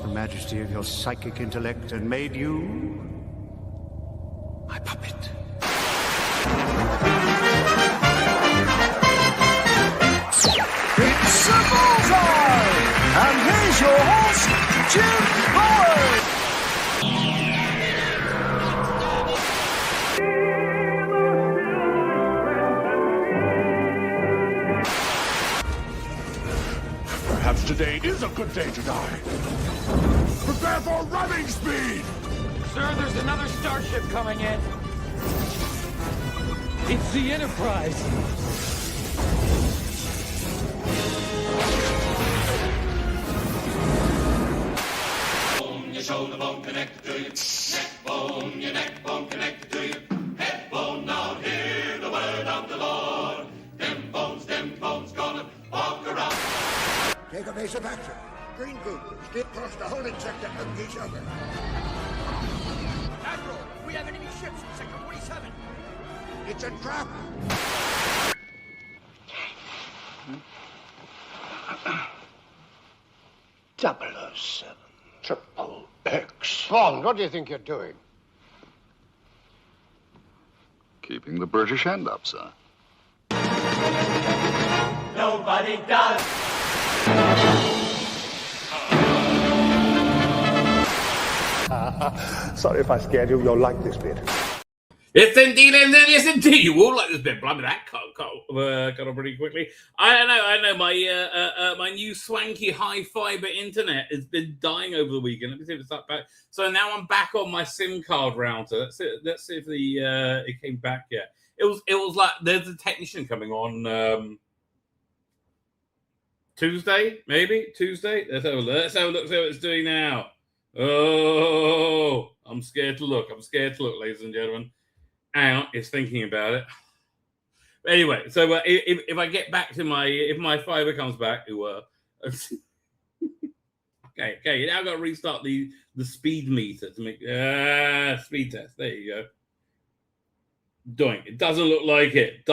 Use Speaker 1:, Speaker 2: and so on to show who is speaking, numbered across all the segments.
Speaker 1: The majesty of your psychic intellect and made you my puppet.
Speaker 2: It's a bullseye! And here's your host, Jim Boyd!
Speaker 3: Perhaps today is a good day to die. Prepare for running speed!
Speaker 4: Sir, there's another starship coming in. It's the Enterprise.
Speaker 5: Bone, your shoulder bone connected to your neck bone, your neck bone connected to your head bone. Now hear the word of the Lord. Them bones gonna walk around.
Speaker 6: Take a base of action. Green group, skip across the holding sector of each other.
Speaker 2: Admiral, we have enemy ships in Sector 47.
Speaker 6: It's a trap.
Speaker 7: .007 Triple X.
Speaker 6: Bond, what do you think you're doing?
Speaker 3: Keeping the British end up, sir.
Speaker 5: Nobody does.
Speaker 7: Sorry if I scared you. You'll like this bit.
Speaker 8: Yes, indeed, yes, indeed. You will like this bit. Blimey, that got on pretty quickly. I know. My new swanky high fiber internet has been dying over the weekend. Let me see if it's up back. So now I'm back on my SIM card router. Let's see if it came back yet. It was like there's a technician coming on Tuesday, maybe Tuesday. Let's have a look. See what it's doing now. Oh, I'm scared to look. Ladies and gentlemen. Hang on, it's thinking about it. Anyway, so if I get back to if my fiber comes back, okay, now I've got to restart the speed meter to make speed test. There you go. Doing it. Doesn't look like it.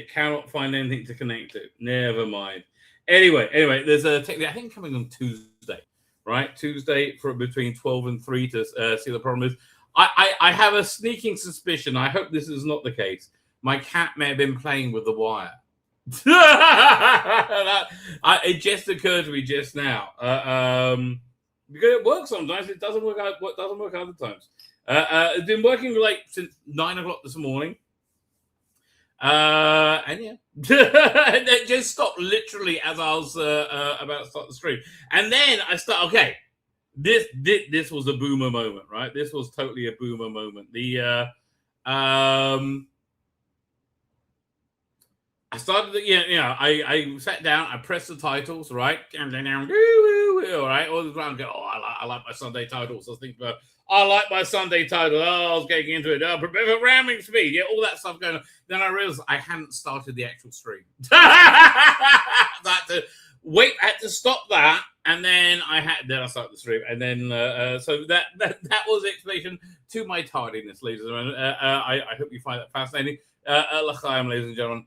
Speaker 8: Cannot find anything to connect to. Never mind. Anyway, there's a technique. I think coming on Tuesday, right? Tuesday for between 12 and 3 to see the problem is. I have a sneaking suspicion. I hope this is not the case. My cat may have been playing with the wire. It just occurred to me just now. Because it works sometimes. It doesn't work out. What doesn't work other times. It's been working like since 9 o'clock this morning. And yeah, it just stopped literally as I was about to start the stream, and then I start. Okay. This was a boomer moment, right? This was totally a boomer moment. I started, I sat down, I pressed the titles, right? All right, all the time, I like my Sunday titles. I was thinking about, I like my Sunday title. Oh, I was getting into it. Prepare for ramming speed. Yeah, all that stuff going on. Then I realized I hadn't started the actual stream. I had to stop that. And then I started the stream, and then so that was the explanation to my tardiness, ladies and gentlemen. I hope you find that fascinating. L'chaim, ladies and gentlemen.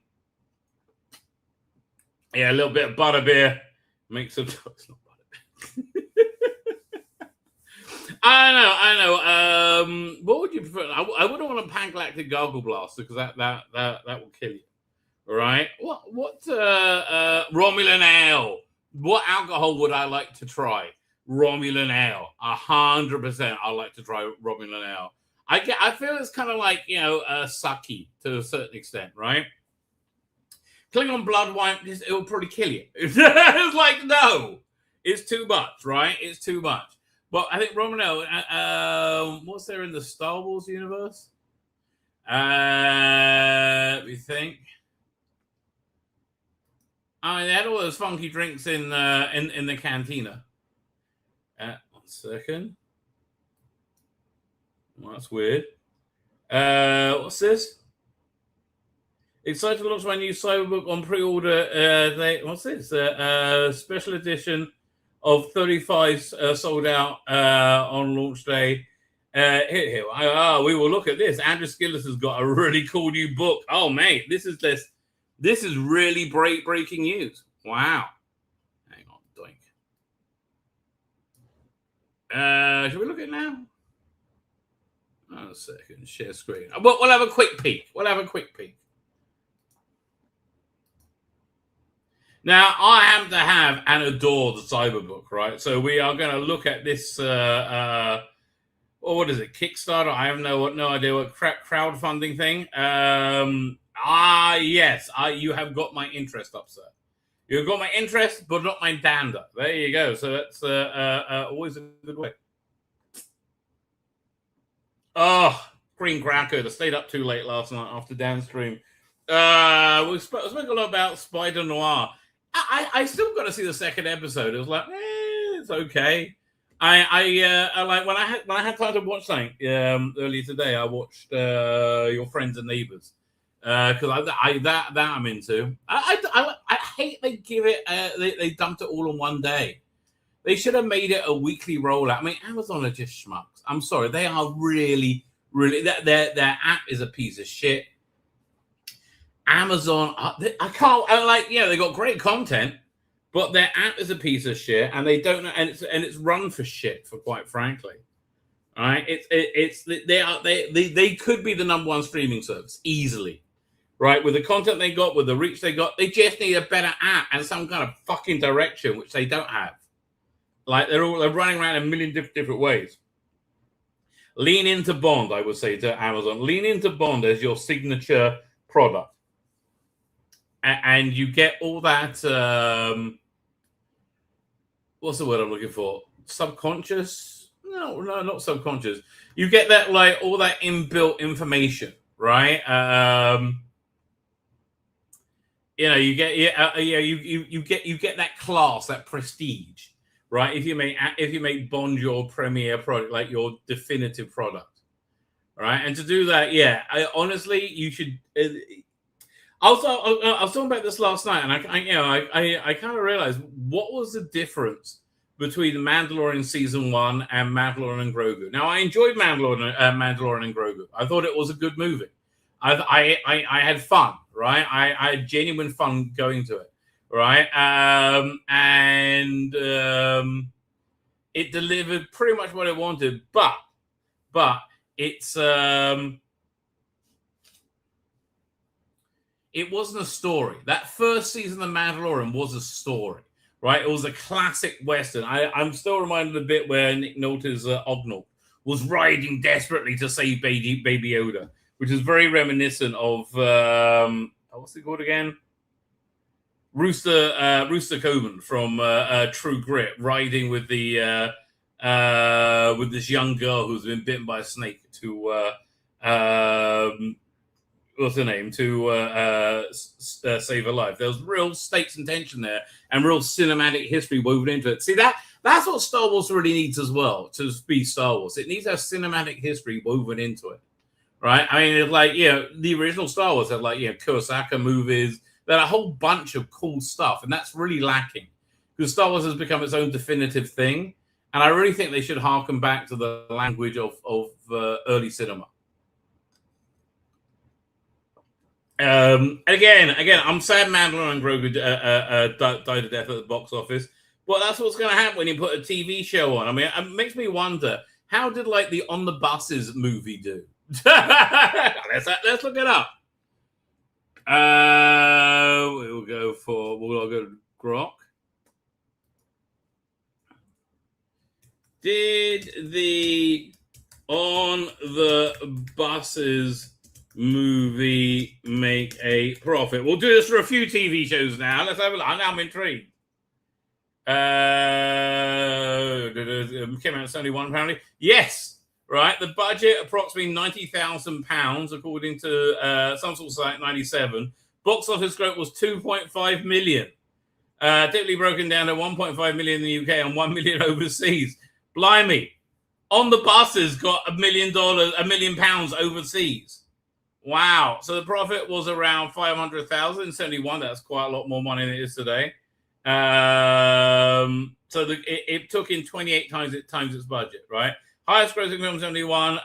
Speaker 8: Yeah, a little bit of butterbeer makes some. It's not butterbeer. I know. What would you prefer? I wouldn't want a pangalactic gargle blaster because that will kill you. All right. What Romulan ale? What alcohol would I like to try? Romulan ale. 100% I like to try Romulan ale. I feel it's kind of like, sake to a certain extent, right? Klingon blood wine, it will probably kill you. It's like, no. It's too much, right? It's too much. But I think Romulan ale, what's there in the Star Wars universe? We think. I mean, they had all those funky drinks in the cantina. 1 second. Well, that's weird. What's this? Excited to launch my new Cyberbook on pre-order. What's this? Special edition of 35 sold out on launch day. Here. We will look at this. Andrew Skillis has got a really cool new book. Oh, mate, this is really breaking news. Wow. Hang on, doink. Should we look at it now? Oh, a second. Share screen. We'll have a quick peek. Now, I happen to have and adore the Cyberbook, right? So we are going to look at this. What is it? Kickstarter? I have no idea what crowdfunding thing. Yes. You have got my interest up, sir. You've got my interest, but not my dander. There you go. So that's always a good way. Oh, Green Cracker. I stayed up too late last night after downstream. We spoke a lot about Spider-Noir. I still got to see the second episode. It was like, it's okay. I like when I had time to watch something earlier today. I watched Your Friends and Neighbors because that I'm into. I hate they give it they dumped it all in one day. They should have made it a weekly rollout. I mean, Amazon are just schmucks. I'm sorry, they are really their app is a piece of shit. Amazon, they got great content. But their app is a piece of shit, and they don't know, and it's run for shit, for quite frankly. All right, they could be the number one streaming service easily, right? With the content they got, with the reach they got, they just need a better app and some kind of fucking direction, which they don't have. Like they're running around in a million different ways. Lean into Bond, I would say to Amazon. Lean into Bond as your signature product, and you get all that. What's the word I'm looking for? Subconscious? No, not subconscious. You get that, like, all that inbuilt information, right? You get you get that class, that prestige, right? If you make Bond your premier product, like your definitive product, right? And to do that, honestly, you should. I was talking about this last night, and I kind of realized what was the difference between Mandalorian season 1 and Mandalorian and Grogu. Now, I enjoyed Mandalorian and Grogu. I thought it was a good movie. I had fun, right? I had genuine fun going to it, right? And it delivered pretty much what it wanted, but it's. It wasn't a story. That first season of Mandalorian was a story, right? It was a classic Western. I'm still reminded a bit where Nick Nolte's Ognall was riding desperately to save Baby Yoda, which is very reminiscent of, what's it called again? Rooster Coburn from True Grit, riding with the with this young girl who's been bitten by a snake to what's her name, to save her life. There was real stakes and tension there, and real cinematic history woven into it. See, that's what Star Wars really needs as well to be Star Wars. It needs to have cinematic history woven into it, right? I mean, it's like, the original Star Wars had Kurosawa movies. There are a whole bunch of cool stuff, and that's really lacking because Star Wars has become its own definitive thing. And I really think they should harken back to the language of early cinema. Again, I'm sad Mandalorian and Grogu died to death at the box office, but that's what's going to happen when you put a TV show on. I mean, it makes me wonder, how did the On the Buses movie do? Let's look it up. We'll go to Grok. Did the On the Buses movie make a profit? We'll do this for a few TV shows now. Let's have a look. Now I'm intrigued. Came out at £71 apparently. Yes, right. The budget approximately £90,000 according to some sort of site. 97. Box office growth was 2.5 million. Typically broken down to 1.5 million in the UK and 1 million overseas. Blimey, On the Buses got £1 million overseas. Wow. So the profit was around 500,000 in 71. That's quite a lot more money than it is today. It took in 28 times its budget, right? Highest grossing film 71,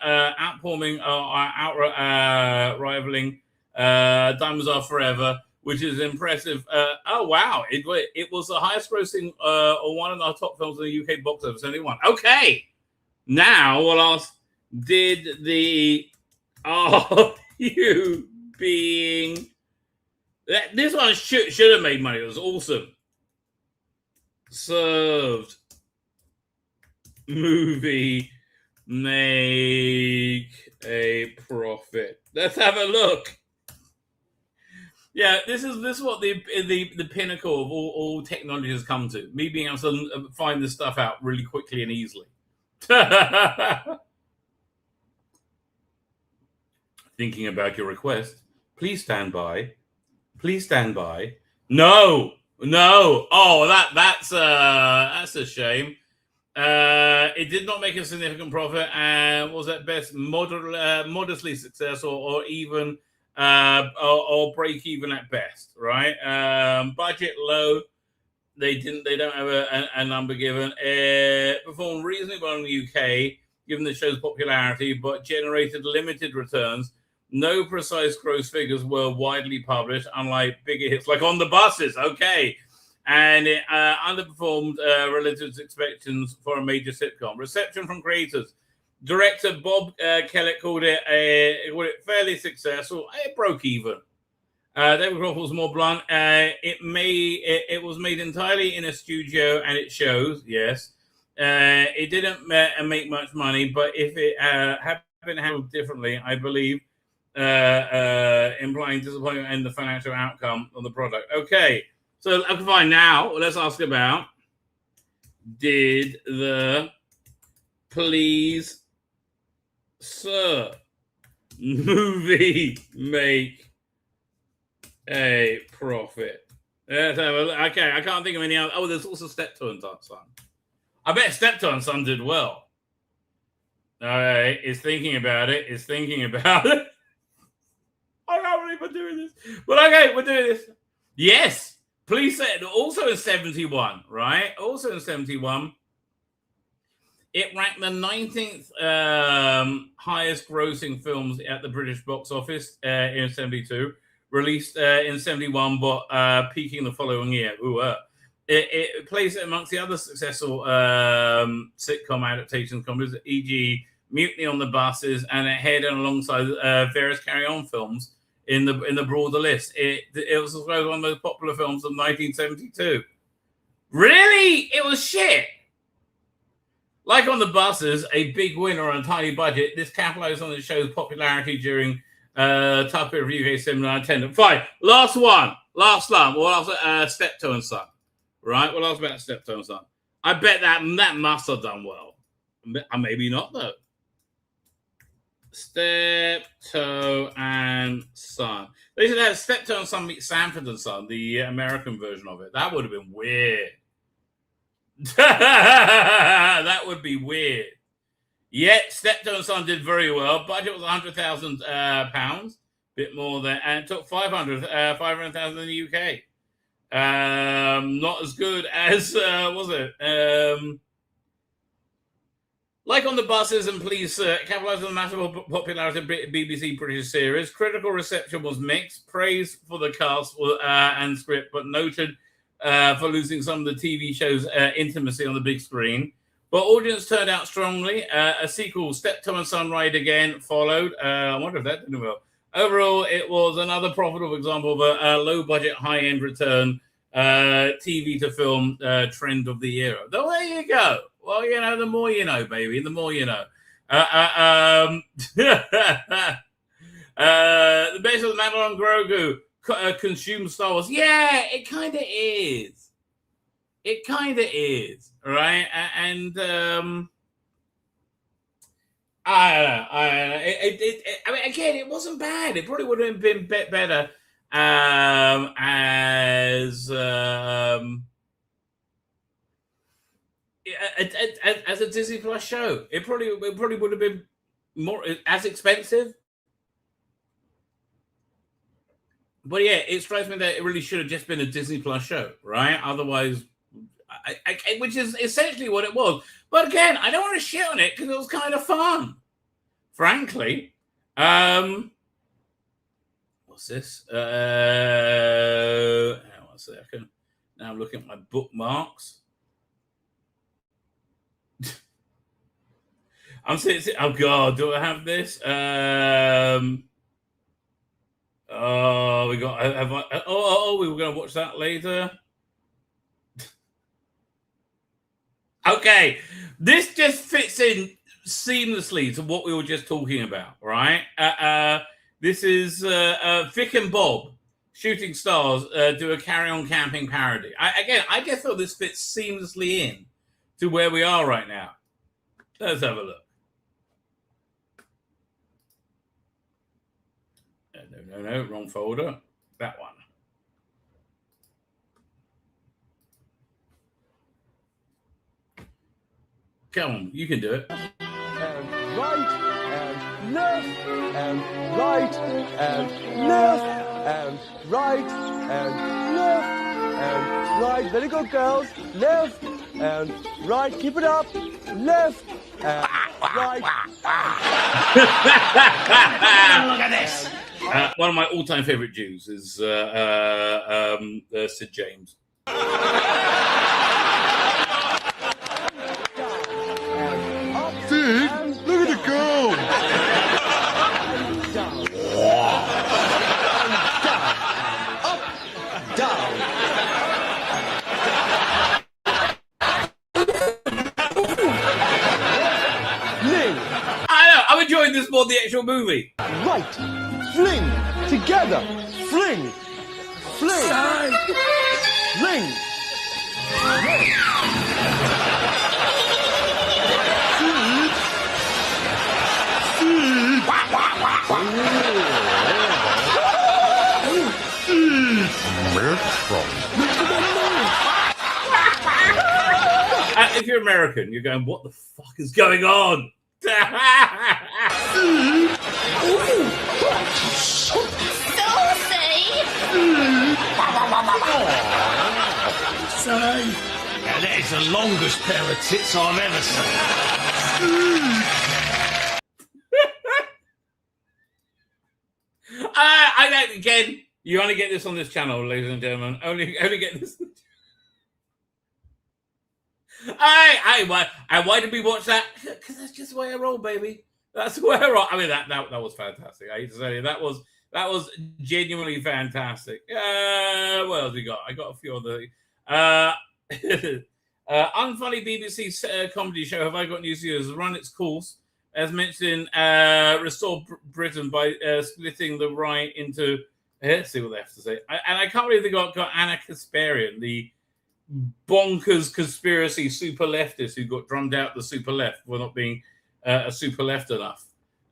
Speaker 8: rivaling Diamonds Are Forever, which is impressive. Oh wow, it was the highest grossing or one of our top films in the UK box office, 71. Okay, now we'll ask: did the Are You Being? This one should have made money. It was awesome. Served movie make a profit? Let's have a look. Yeah, this is what the pinnacle of all technology has come to. Me being able to find this stuff out really quickly and easily. Thinking about your request. Please stand by. Please stand by. No. Oh, that's a shame. It did not make a significant profit and was at best modestly successful, or even or break even at best. Right? Budget low. They don't have a number given. Performed reasonably well in the UK, given the show's popularity, but generated limited returns. No precise gross figures were widely published, unlike bigger hits like On the Buses. Okay. And it underperformed relative to expectations for a major sitcom. Reception from creators. Director Bob Kellett called it fairly successful. It broke even. David Croft was more blunt. It was made entirely in a studio, and it shows, yes. It didn't make much money, but if it had been handled differently, I believe, implying disappointment in the financial outcome of the product. Okay, so fine. Now let's ask about: did the Please Sir movie make a profit? Let's have a look. Okay, I can't think of any other. Oh, there's also Steptoe and Son. I bet Steptoe and Son did well. All right, it's thinking about it. I can't believe we're doing this. But okay, we're doing this. Yes. Please say it. Also in 71, right? Also in 71. It ranked the 19th highest grossing films at the British box office in 72. Released in 71, but peaking the following year. It placed it amongst the other successful sitcom adaptations comedies, e.g. Mutiny on the Buses, and ahead and alongside various carry-on films in the broader list. It was one of the most popular films of 1972. Really? It was shit. Like On the Buses, a big winner on a tiny budget, this capitalized on the show's popularity during tough period of UK cinema attendance. Fine. Last one. We'll ask Steptoe and Son. Right? We'll ask about Steptoe and Son. I bet that must have done well. Maybe not, though. Steptoe and Son. They should have Steptoe and Son meet Sanford and Son, the American version of it. That would have been weird. That would be weird. Yet Steptoe and Son did very well. Budget was £100,000, bit more than, and it took 500,000 in the UK. Not as good as was it? Like On the Buses and Please capitalized on the massive popularity of BBC British series. Critical reception was mixed. Praise for the cast and script, but noted for losing some of the TV show's intimacy on the big screen. But audience turned out strongly. A sequel, Steptoe and Son Ride Again, followed. I wonder if that did well. Overall, it was another profitable example of a low-budget, high-end return TV to film trend of the era. Though, there you go. Well, you know, the more you know, baby. The more you know. The base of the Madelon Grogu consumes Star Wars. Yeah, it kind of is. It kind of is, right? And I don't know. I mean, again, it wasn't bad. It probably would have been better as a Disney Plus show. It probably would have been more as expensive. But yeah, it strikes me that it really should have just been a Disney Plus show, right? Otherwise, which is essentially what it was. But again, I don't want to shit on it because it was kind of fun, frankly. What's this? Hang on a second. Now I'm looking at my bookmarks. I'm saying, oh God, do I have this? Oh, we got. Have I? We were going to watch that later. Okay, this just fits in seamlessly to what we were just talking about, right? This is Vic and Bob, Shooting Stars, do a Carry On Camping parody. I just thought this fits seamlessly in to where we are right now. Let's have a look. No, wrong folder. That one. Come on, you can do it.
Speaker 2: And right, and left, and right, and left, and right, and left, and right. Very good, girls. Left, and right. Keep it up. Left, and right.
Speaker 5: Look at this.
Speaker 8: One of my all-time favorite Jews is Sid James.
Speaker 3: Sid, look at the girl.
Speaker 2: Down. Up, down. Fling.
Speaker 8: I know. I'm enjoying this more than the actual movie.
Speaker 2: Right. Fling. Together. Fling. Fling. Fling.
Speaker 8: If you're American, you're going, what the fuck is going on?
Speaker 5: Now, that is the longest pair of tits I've ever seen.
Speaker 8: I don't, again, you only get this on this channel, ladies and gentlemen. Only get this. Why did we watch that? Because that's just the way I roll, baby. That's the way I roll. I mean, that was fantastic. I hate to say it. That was genuinely fantastic. What else we got? I got a few other. Unfunny BBC comedy show Have I Got News for You has run its course, as mentioned. Restore Britain by splitting the right into. Let's see what they have to say. And I can't believe they got Anna Kasparian, the bonkers conspiracy super leftist who got drummed out the super left for not being a super left enough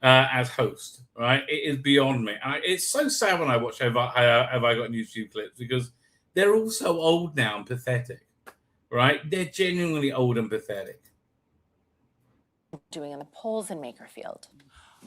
Speaker 8: as host. Right? It is beyond me. It's so sad when I watch Have I Got YouTube clips because they're all so old now and pathetic. Right? They're genuinely old and pathetic.
Speaker 9: Doing in the polls in Makerfield.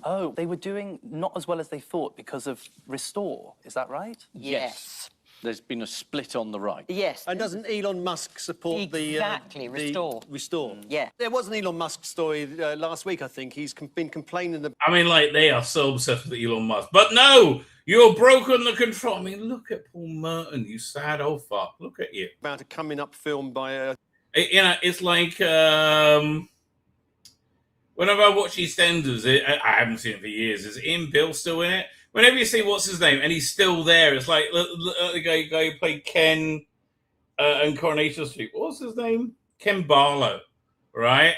Speaker 10: Oh, they were doing not as well as they thought because of Restore. Is that right?
Speaker 9: Yes.
Speaker 10: There's been a split on the right.
Speaker 9: Yes.
Speaker 2: And doesn't Elon Musk support
Speaker 9: Exactly, Restore.
Speaker 2: Restore?
Speaker 9: Yeah.
Speaker 2: There was an Elon Musk story last week, I think. He's been complaining about...
Speaker 8: I mean, like, they are so obsessed with Elon Musk. But no, you're broken the control. I mean, look at Paul Merton, you sad old fuck. Look at you.
Speaker 2: About a coming up film by...
Speaker 8: It's like... Whenever I watch EastEnders, I haven't seen it for years. Is Ian Bill still in it? Whenever you see what's his name and he's still there, it's like the guy who played Ken in Coronation Street. What's his name? Ken Barlow, right?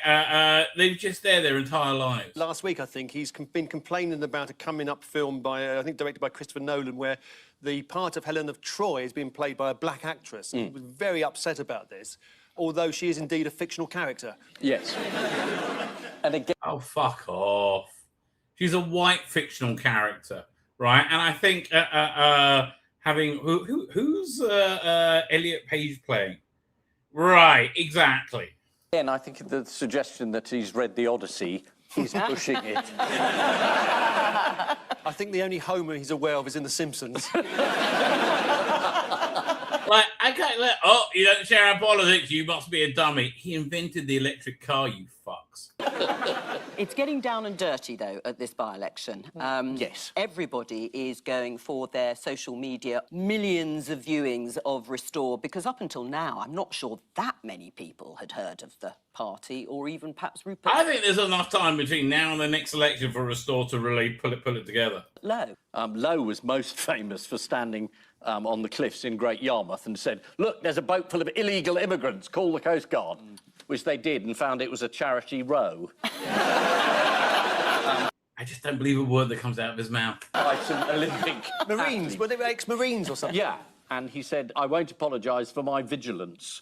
Speaker 8: They're just there their entire lives.
Speaker 2: Last week, I think, he's been complaining about a coming up film by, I think, directed by Christopher Nolan, where the part of Helen of Troy is being played by a black actress. And he was very upset about this, although she is indeed a fictional character.
Speaker 10: Yes. And again...
Speaker 8: Oh, fuck off. She's a white fictional character, right? And I think having... Who's Elliot Page playing? Right, exactly.
Speaker 10: Again, I think the suggestion that he's read the Odyssey
Speaker 11: He's pushing it.
Speaker 2: I think the only Homer he's aware of is in The Simpsons.
Speaker 8: Like, I can't let. Oh, you don't share our politics. You must be a dummy. He invented the electric car, you fucks.
Speaker 12: It's getting down and dirty, though, at this by-election.
Speaker 11: Yes.
Speaker 12: Everybody is going for their social media, millions of viewings of Restore, because up until now, I'm not sure that many people had heard of the party, or even perhaps Rupert.
Speaker 8: I think there's enough time between now and the next election for Restore to really pull it together.
Speaker 12: Lowe.
Speaker 11: Lowe was most famous for standing on the cliffs in Great Yarmouth and said, look, there's a boat full of illegal immigrants, call the Coast Guard, which they did and found it was a charity row.
Speaker 8: I just don't believe a word that comes out of his mouth.
Speaker 11: By some Olympic
Speaker 2: Marines, were they ex-Marines or something?
Speaker 11: Yeah, and he said, I won't apologise for my vigilance.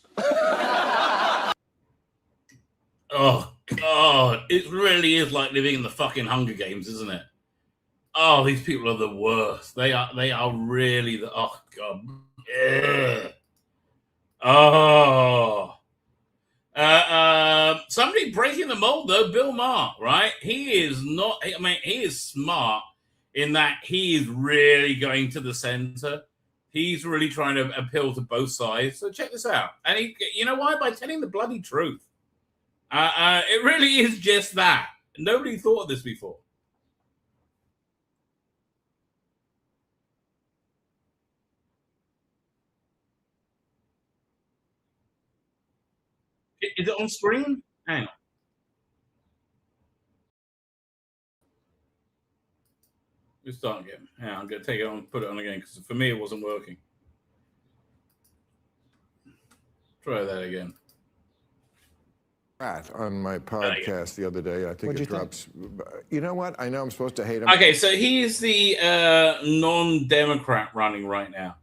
Speaker 8: Oh, God. It really is like living in the fucking Hunger Games, isn't it? Oh, these people are the worst. They are really the... Oh, God. Ugh. Oh. Somebody breaking the mold, though, Bill Maher, right? He is not... I mean, he is smart in that he is really going to the centre. He's really trying to appeal to both sides. So check this out. And you know why? By telling the bloody truth. It really is just that. Nobody thought of this before. Is it on screen? Hang on. We'll start again. Hang on, I'm going to take it on and put it on again because for me it wasn't working. Try that again.
Speaker 13: On my podcast the other day, I think it drops. You know what? I know I'm supposed to hate him.
Speaker 8: Okay, so he's the non-Democrat running right now,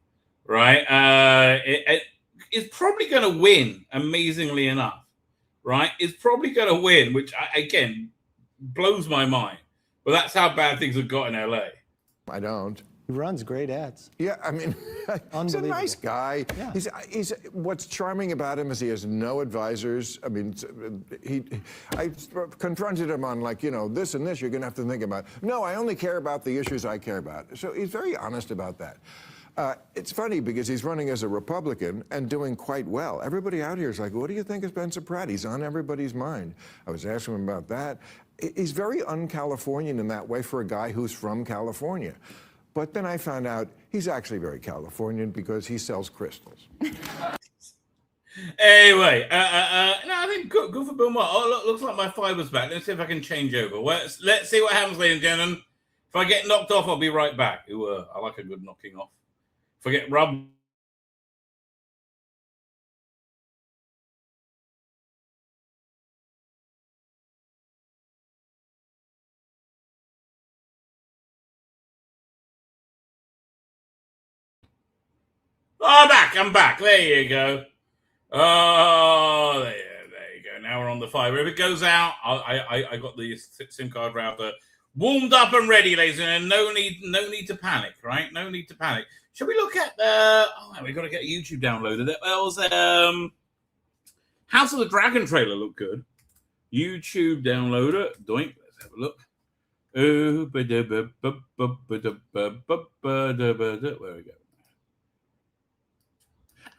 Speaker 8: right? It's probably going to win, amazingly enough, right? It's probably going to win, which, again, blows my mind. But that's how bad things have got in LA.
Speaker 13: I don't.
Speaker 14: He runs great ads.
Speaker 13: Yeah, I mean, he's a nice guy. Yeah. He's what's charming about him is he has no advisors. I mean, I confronted him on, like, you know, this and this you're going to have to think about. No, I only care about the issues I care about. So he's very honest about that. It's funny because he's running as a Republican and doing quite well. Everybody out here is like, what do you think of Spencer Pratt? He's on everybody's mind. I was asking him about that. He's very un-Californian in that way for a guy who's from California. But then I found out he's actually very Californian because he sells crystals.
Speaker 8: Anyway, no, I think good for Bill Maher. Oh, look, looks like my fiber's back. Let's see if I can change over. Well, let's see what happens, ladies and gentlemen. If I get knocked off, I'll be right back. Ooh, I like a good knocking off. If I get rubbed... Oh, I'm back. There you go. Oh, there you go. Now we're on the fiber. If it goes out, I got the SIM card router warmed up and ready, ladies and gentlemen. No need to panic, right? No need to panic. Shall we look at we've got to get YouTube downloaded. House of the Dragon trailer looked good. YouTube downloader. Doink. Let's have a look. Where we go.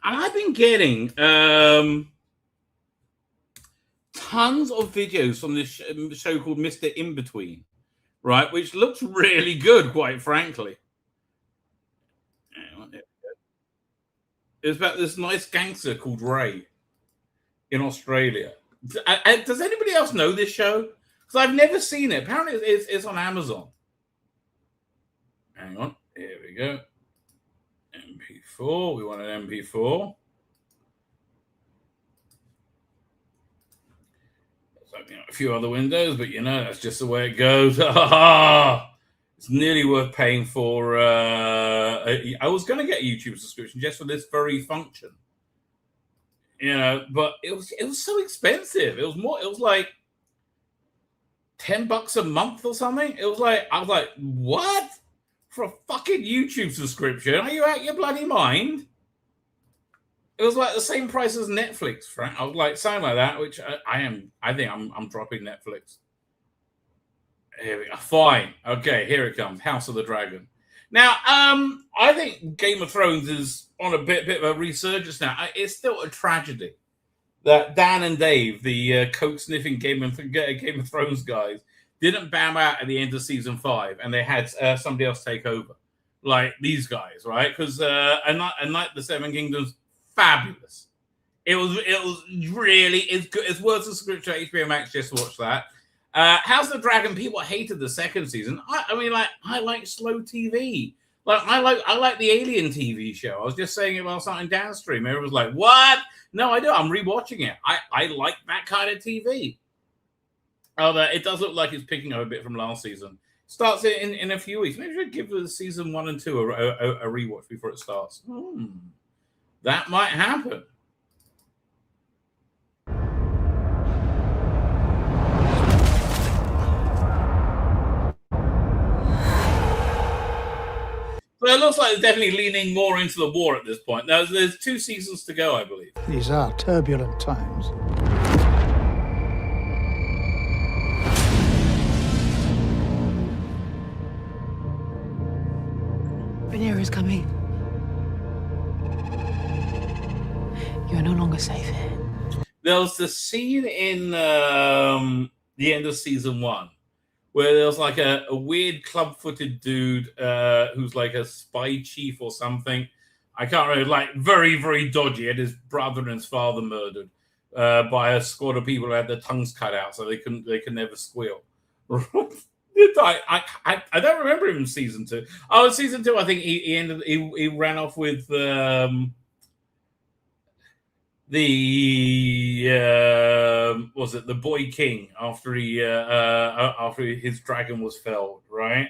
Speaker 8: And I've been getting tons of videos from this show called Mr. In-Between, right? Which looks really good, quite frankly. It's about this nice gangster called Ray in Australia. Does anybody else know this show? Because I've never seen it. Apparently it's on Amazon. Hang on. Here we go. MP4. We want an MP4. Let's open a few other windows, but you know, that's just the way it goes. It's nearly worth paying for. I was going to get a YouTube subscription just for this very function. You know, but it was so expensive. It was like $10 a month or something. I was like, what? For a fucking YouTube subscription? Are you out your bloody mind? It was like the same price as Netflix, Frank. I was like, something like that, which I am. I think I'm dropping Netflix. Here we go. Fine. Okay, here it comes. House of the Dragon. Now, I think Game of Thrones is on a bit of a resurgence now. It's still a tragedy that Dan and Dave, the coke-sniffing Game of Thrones guys, didn't bam out at the end of season 5, and they had somebody else take over, like these guys, right? Because A Night the Seven Kingdoms, fabulous. It was really, it's good. It's worth the subscription to HBO Max. Just watch that. House of the Dragon, people hated the second season. I mean, like, I like slow TV. Like, I like the Alien TV show. I was just saying it last night in downstream. Everyone was like, what? No, I do. I'm rewatching it. I like that kind of TV. Although it does look like it's picking up a bit from last season. Starts in a few weeks. Maybe we should give season 1 and 2 a rewatch before it starts. That might happen. So it looks like it's definitely leaning more into the war at this point. Now, there's 2 seasons to go, I believe.
Speaker 14: These are turbulent times.
Speaker 15: Rhaenyra is coming. You are no longer safe here.
Speaker 8: There was the scene in the end of season 1 where there was like a weird club-footed dude who's like a spy chief or something. I can't remember, like very, very dodgy. Had his brother and his father murdered by a squad of people who had their tongues cut out so they could never squeal. I don't remember him in season 2. Oh, in season 2, I think he ran off with was it the Boy King after his dragon was felled, right?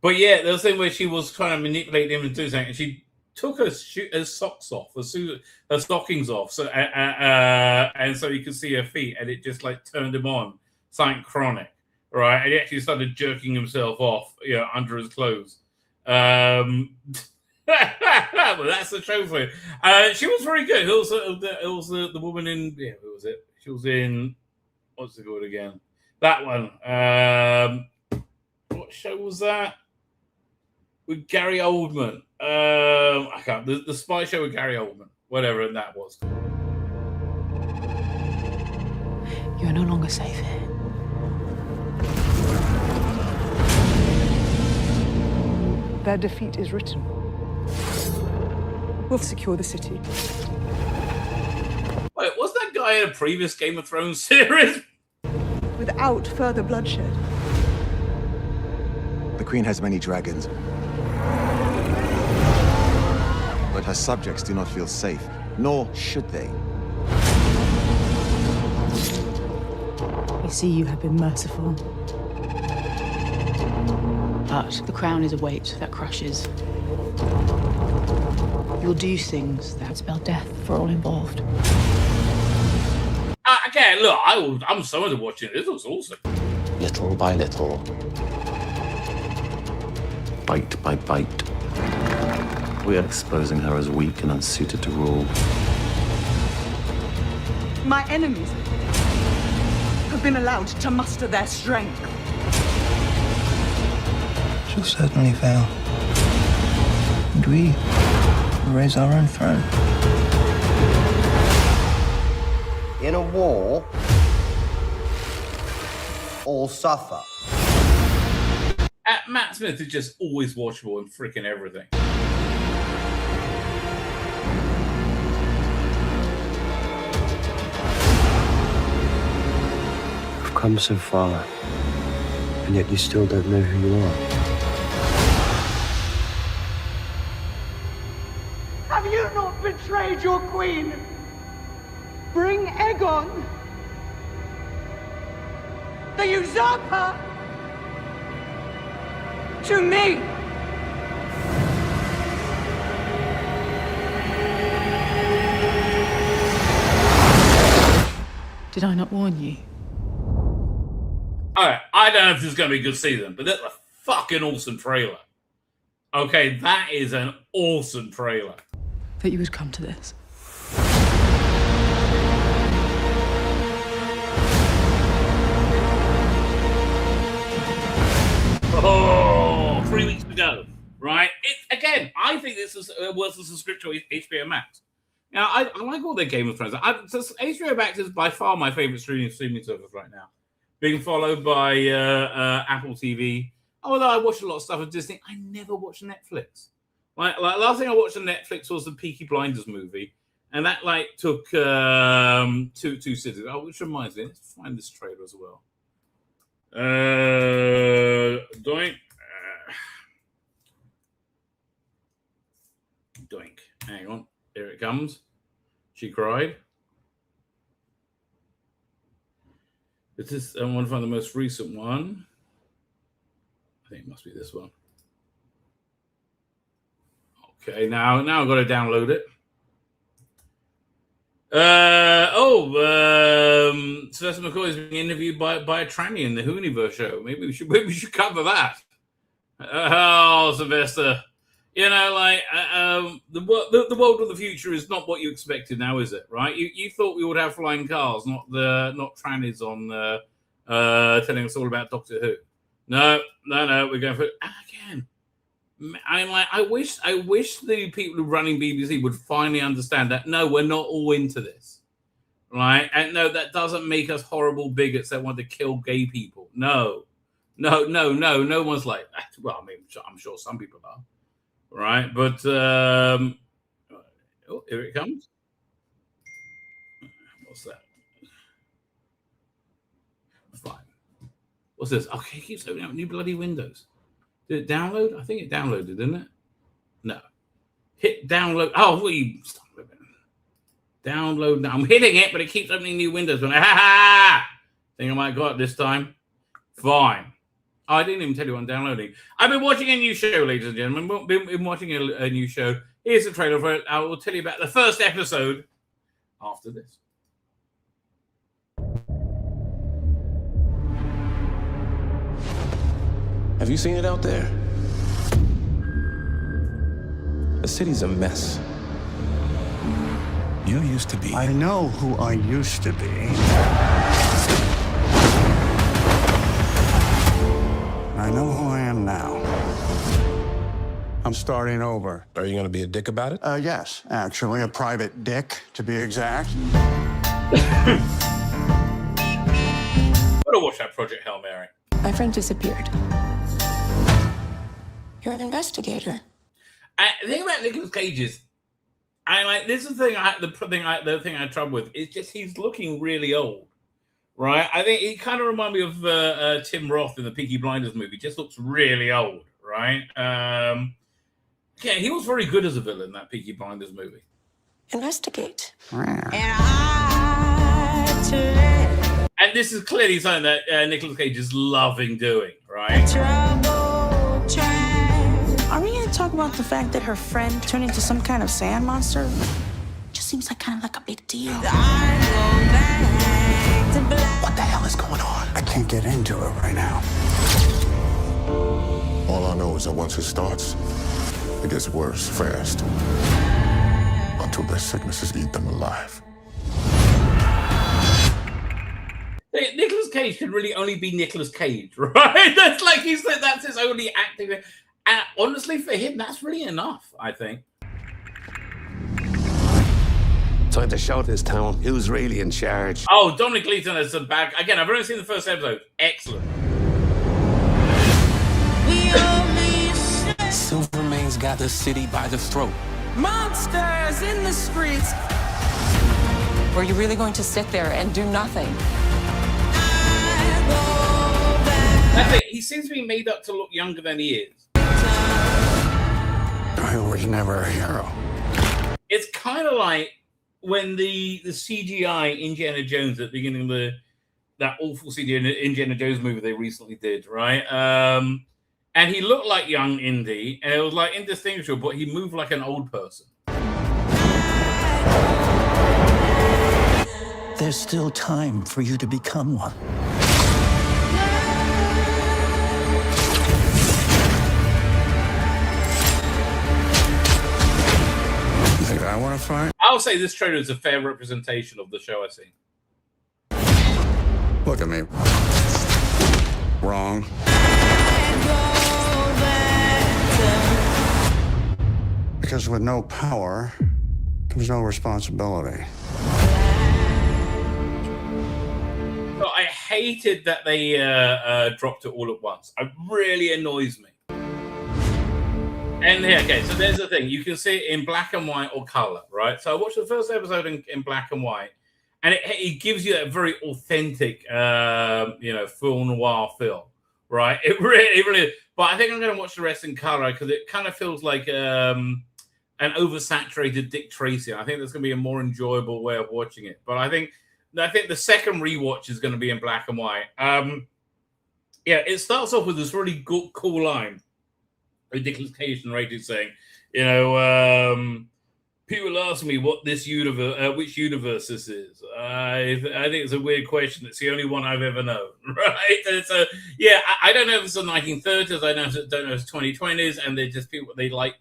Speaker 8: But yeah, there was a thing where she was trying to manipulate him into something, and she took her socks off, her stockings off, so and so you could see her feet, and it just like turned him on, something chronic, right? And he actually started jerking himself off, under his clothes. Well, that's the show for you. She was very good. It was the woman in who was it? She was in what's it called again? That one. What show was that? With Gary Oldman. I can't. The spy show with Gary Oldman. Whatever that was.
Speaker 15: You are no longer safe here.
Speaker 16: Their defeat is written. We'll secure the city.
Speaker 8: Wait, was that guy in a previous Game of Thrones series?
Speaker 16: Without further bloodshed.
Speaker 17: The Queen has many dragons. But her subjects do not feel safe, nor should they.
Speaker 15: We see you have been merciful. But the crown is a weight that crushes. You'll do things that spell death for all involved.
Speaker 8: Okay, look, I'm so into watching it. This looks awesome.
Speaker 18: Little by little, bite by bite, we are exposing her as weak and unsuited to rule.
Speaker 16: My enemies have been allowed to muster their strength.
Speaker 19: She'll certainly fail. And we will raise our own throne.
Speaker 20: In a war, all suffer.
Speaker 8: Matt Smith is just always watchable and freaking everything.
Speaker 21: We've come so far, and yet you still don't know who you are.
Speaker 16: Have you not betrayed your queen? Bring Aegon, the usurper, to me.
Speaker 15: Did I not warn you?
Speaker 8: All right, I don't know if this is going to be a good season, but that's a fucking awesome trailer. Okay, that is an awesome trailer.
Speaker 15: That you would come to this.
Speaker 8: worth a subscription to HBO Max. Now, I like all their Game of Thrones. HBO Max is by far my favorite streaming service right now, being followed by Apple TV. Although I watch a lot of stuff on Disney, I never watch Netflix. Like last thing I watched on Netflix was the Peaky Blinders movie, and that took two cities. Oh, which reminds me, let's find this trailer as well. Doink. Doink. Hang on. Here it comes. She cried. This is, I want to find the most recent one. I think it must be this one. Okay, now I've got to download it. Sylvester McCoy is being interviewed by a tranny in the Hooniverse show. Maybe we should cover that. Oh, Sylvester. You know, the world of the future is not what you expected now, is it? Right? You thought we would have flying cars, not trannies on telling us all about Doctor Who. No, we're going for again. I wish the people who are running BBC would finally understand that. No, we're not all into this, right? And no, that doesn't make us horrible bigots that want to kill gay people. No one's like that. Well, I mean, I'm sure some people are. Right, but here it comes. What's that? Fine. What's this? Okay, it keeps opening up new bloody windows. Did it download? I think it downloaded, didn't it? No. Hit download. Oh, stop living. Download now. I'm hitting it, but it keeps opening new windows. Think I might got it this time. Fine. Oh, I didn't even tell you I'm downloading. I've been watching a new show, ladies and gentlemen. Been watching a new show. Here's the trailer for it. I will tell you about the first episode after this.
Speaker 1: Have you seen it out there? The city's a mess. You used to be.
Speaker 14: I know who I used to be. I know who I am now. I'm starting over.
Speaker 1: Are you going to be a dick about it?
Speaker 14: Yes, actually, a private dick, to be exact.
Speaker 8: Gotta watch that Project Hail Mary.
Speaker 22: My friend disappeared. You're an investigator.
Speaker 8: The thing about Nicolas Cage is, this is the thing the thing I had trouble with. It's just he's looking really old. Right, I think he kind of reminds me of Tim Roth in the Peaky Blinders movie. Just looks really old, right? Yeah, he was very good as a villain in that Peaky Blinders movie.
Speaker 22: Investigate.
Speaker 8: And this is clearly something that Nicolas Cage is loving doing, right?
Speaker 22: Are we going to talk about the fact that her friend turned into some kind of sand monster? Just seems kind of a big deal.
Speaker 14: What the hell is going on? I can't get into it right now.
Speaker 3: All I know is that once it starts, it gets worse fast. Until their sicknesses eat them alive.
Speaker 8: Nicolas Cage can really only be Nicolas Cage, right? That's like he said, that's his only acting. And honestly, for him, that's really enough, I think.
Speaker 21: Time to show this town who's really in charge.
Speaker 8: Oh, Dominic Gleeson is some bad. Again, I've only seen the first episode. Excellent.
Speaker 1: Silvermane's got the city by the throat.
Speaker 22: Monsters in the streets. Were you really going to sit there and do nothing?
Speaker 8: That's it. He seems to be made up to look younger than he is.
Speaker 14: I was never a hero.
Speaker 8: It's kind of like when the CGI Indiana Jones at the beginning of that awful CGI Indiana Jones movie they recently did, right? And he looked like young Indy, and it was like indistinguishable, but he moved like an old person.
Speaker 14: There's still time for you to become one. You think I want to fight?
Speaker 8: I'll say this trailer is a fair representation of the show I've seen.
Speaker 14: Look at me. Wrong. because with no power comes no responsibility.
Speaker 8: So I hated that they dropped it all at once. It really annoys me. And yeah, okay, so there's the thing. You can see it in black and white or color, right? So I watched the first episode in black and white, and it gives you that very authentic, film noir feel, right? It really. But I think I'm going to watch the rest in color because it kind of feels like an oversaturated Dick Tracy. I think that's going to be a more enjoyable way of watching it. But I think the second rewatch is going to be in black and white. It starts off with this really good, cool line. Nicolas Cage narrated saying, people ask me what this universe, which universe this is. I think it's a weird question. It's the only one I've ever known, right? And so, I don't know if it's the 1930s. I don't know if it's 2020s, and they're just people they like,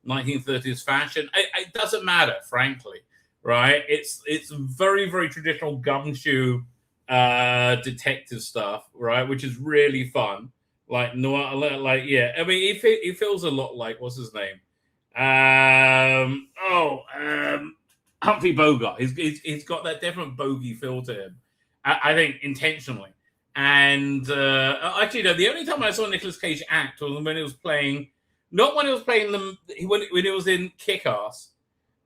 Speaker 8: 1930s fashion. It doesn't matter, frankly, right? It's very, very traditional gumshoe detective stuff, right? Which is really fun. Like noir, like I mean, he feels a lot like what's his name? Humphrey Bogart. He's got that different bogey feel to him. I think intentionally. And actually, no, the only time I saw Nicolas Cage act was when he was playing, not when he was playing when he was in Kick-Ass,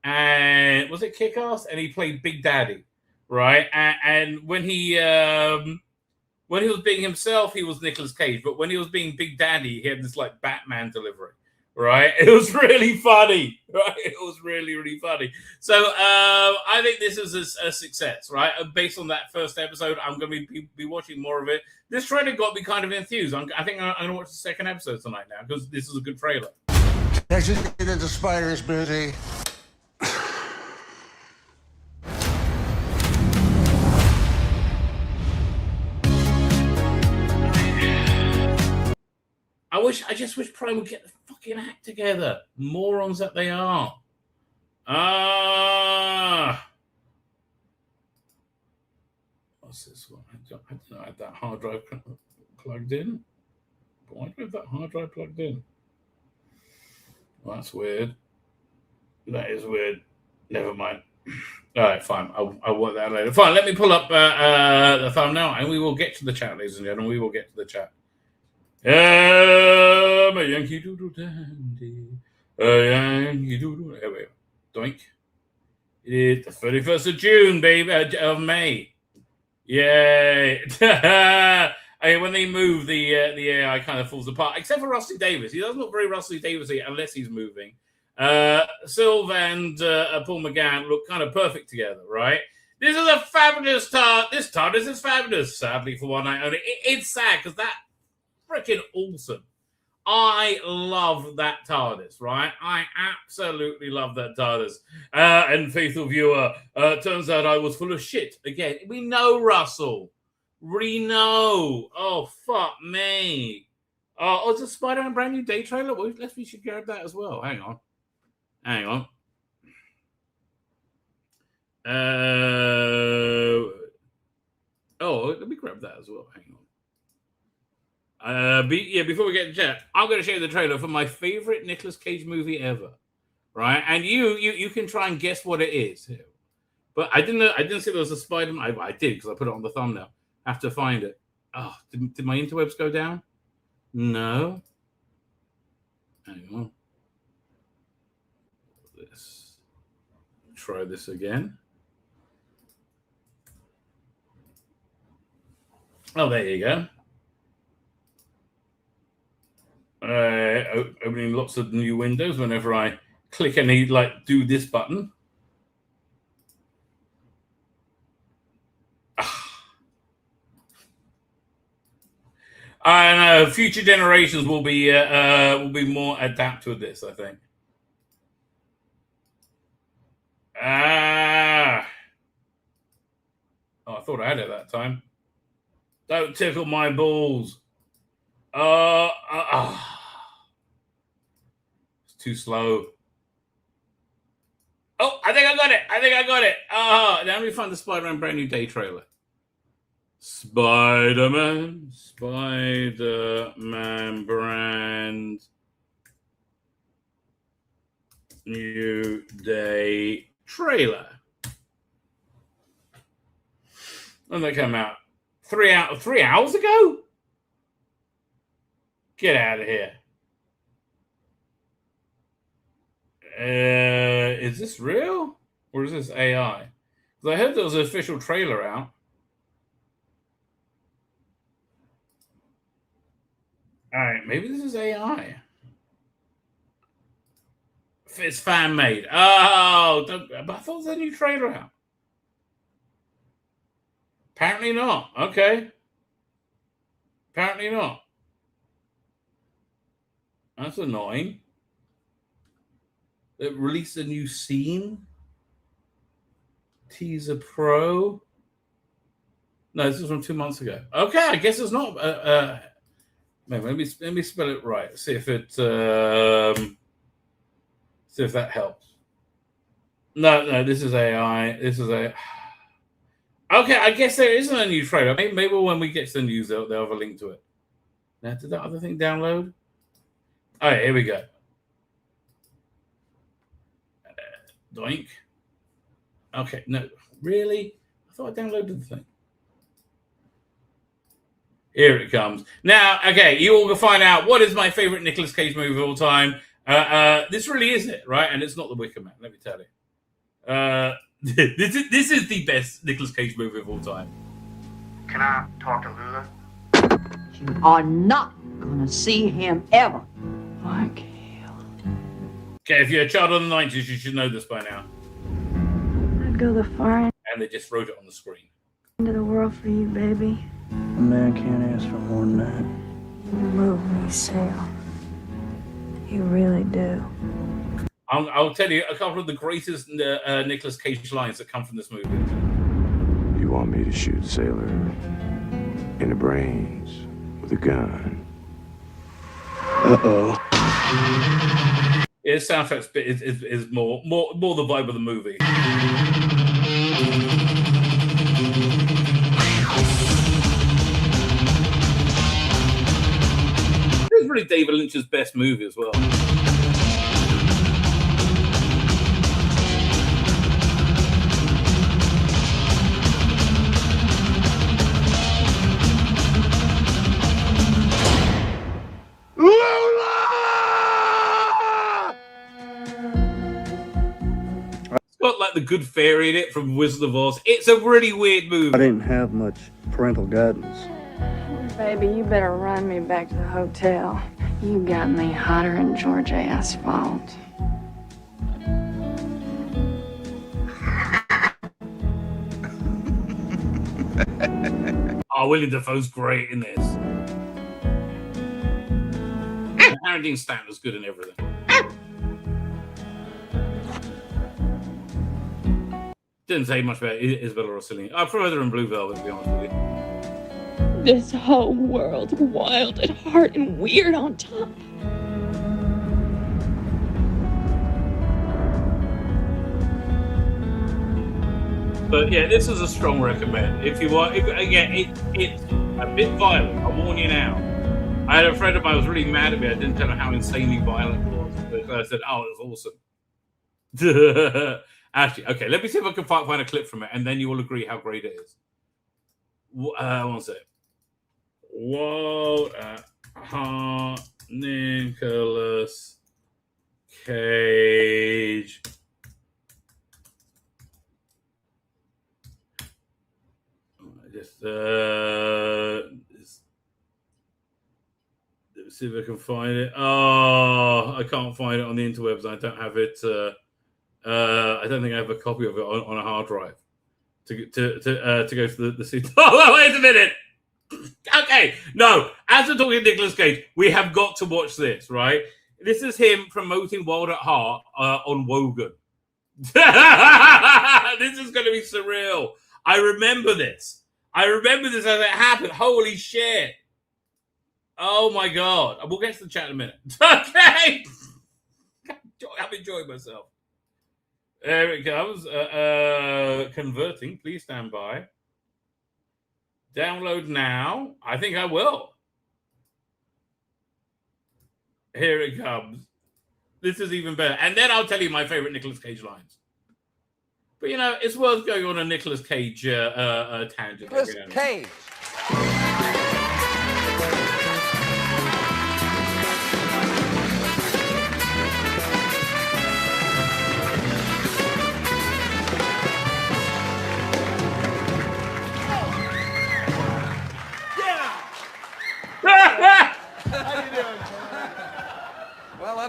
Speaker 8: and was it Kick-Ass? And he played Big Daddy, right? And when he was being himself, he was Nicolas Cage. But when he was being Big Daddy, he had this like Batman delivery, right? It was really funny, right? It was really, really funny. So I think this is a success, right? Based on that first episode, I'm going to be watching more of it. This trailer got me kind of enthused. I think I'm going to watch the second episode tonight now because this is a good trailer.
Speaker 21: Let's just get into spiders, Bertie.
Speaker 8: I just wish Prime would get the fucking act together. Morons that they are. What's this one? I don't know. I had that hard drive plugged in. Why do I have that hard drive plugged in? Well, that's weird. That is weird. Never mind. All right, fine. I'll work that later. Fine. Let me pull up the thumbnail, and we will get to the chat, ladies and gentlemen. We will get to the chat. I'm a Yankee Doodle Dandy. A Yankee Doodle. Here we go. Doink. It's the 31st of June, baby. Of May. Yay. When they move, the AI kind of falls apart, except for Rusty Davies. He doesn't look very Rusty Davies unless he's moving. Sylv and Paul McGann look kind of perfect together, right? This is a fabulous TARDIS. This TARDIS is fabulous, sadly, for one night only. It's sad because that freaking awesome. I love that TARDIS, right? I absolutely love that TARDIS. And faithful viewer, turns out I was full of shit. Again, we know Russell. We know. Oh, fuck me. Oh, it's a Spider-Man brand new day trailer? Well, we should grab that as well. Hang on. Let me grab that as well. Hang on. Before we get to chat, I'm going to show you the trailer for my favorite Nicolas Cage movie ever, right? And you can try and guess what it is. But I didn't see there was a Spider-Man. I did because I put it on the thumbnail. I have to find it. Oh, did my interwebs go down? No. Hang on. Let's try this again. Oh, there you go. Opening lots of new windows whenever I click any, do this button. I know future generations will be more adept with this, I think. I thought I had it that time. Don't tickle my balls. It's too slow. Oh, I think I got it. Now let me find the Spider-Man brand new day trailer. Spider-Man brand New Day trailer. When they come out? 3 hours ago? Get out of here. Is this real? Or is this AI? Because I heard there was an official trailer out. Alright, maybe this is AI. It's fan-made. Oh, but I thought there was a new trailer out. Apparently not. Okay. Apparently not. That's annoying. They released a new scene. Teaser Pro. No, this is from 2 months ago. Okay, I guess it's not. Let me spell it right. See if it. See if that helps. No, this is AI. This is a. Okay, I guess there isn't a new trailer. Maybe when we get to the news, they'll have a link to it. Now, did that other thing download? All right, here we go. Doink. Okay, no, really? I thought I downloaded the thing. Here it comes. Now, okay, you all can find out what is my favorite Nicolas Cage movie of all time. This really is it, right? And it's not The Wicker Man, let me tell you. This is the best Nicolas Cage movie of all time.
Speaker 4: Can I talk to Lula?
Speaker 6: You are not gonna see him ever.
Speaker 8: Okay, if you're a child of the 90s, you should know this by now.
Speaker 23: I'd go the far end
Speaker 8: And they just wrote it on the screen.
Speaker 23: of the world for you, baby.
Speaker 21: A man can't ask for more than that.
Speaker 23: You move me, Sale. You really do.
Speaker 8: I'll tell you a couple of the greatest Nicolas Cage lines that come from this movie.
Speaker 24: You want me to shoot Sailor in the brains with a gun?
Speaker 21: Uh-oh.
Speaker 8: His soundtrack is more the vibe of the movie. This is really David Lynch's best movie as well. It's got like the good fairy in it from Wizard of Oz. It's a really weird movie.
Speaker 21: I didn't have much parental guidance.
Speaker 23: Baby, you better run me back to the hotel. You got me hotter than Georgia asphalt.
Speaker 8: Oh, William Dafoe's great in this. Harry Dean Stanton's good in everything. Didn't say much about Isabella Rossellini. I prefer her in Blue Velvet, to be honest with you.
Speaker 23: This whole world's wild at heart and weird on top.
Speaker 8: But yeah, this is a strong recommend. If you want, again, it's a bit violent. I warn you now. I had a friend of mine who was really mad at me. I didn't tell him how insanely violent it was. But I said, "Oh, it was awesome." Actually, okay, let me see if I can find a clip from it, and then you will agree how great it is. One sec. What Nicolas Cage just let's see if I can find it. Oh, I can't find it on the interwebs. I don't have it. I don't think I have a copy of it on a hard drive to go to the scene. Oh, wait a minute. Okay, no. As we're talking Nicolas Cage, we have got to watch this, right? This is him promoting Wild at Heart on Wogan. This is going to be surreal. I remember this as it happened. Holy shit. Oh, my God. We'll get to the chat in a minute. Okay. I'm enjoying myself. There it comes. Converting. Please stand by. Download now. I think I will. Here it comes. This is even better. And then I'll tell you my favorite Nicolas Cage lines. But, you know, it's worth going on a Nicolas Cage tangent.
Speaker 5: Nicolas Cage.
Speaker 7: How you doing? Well,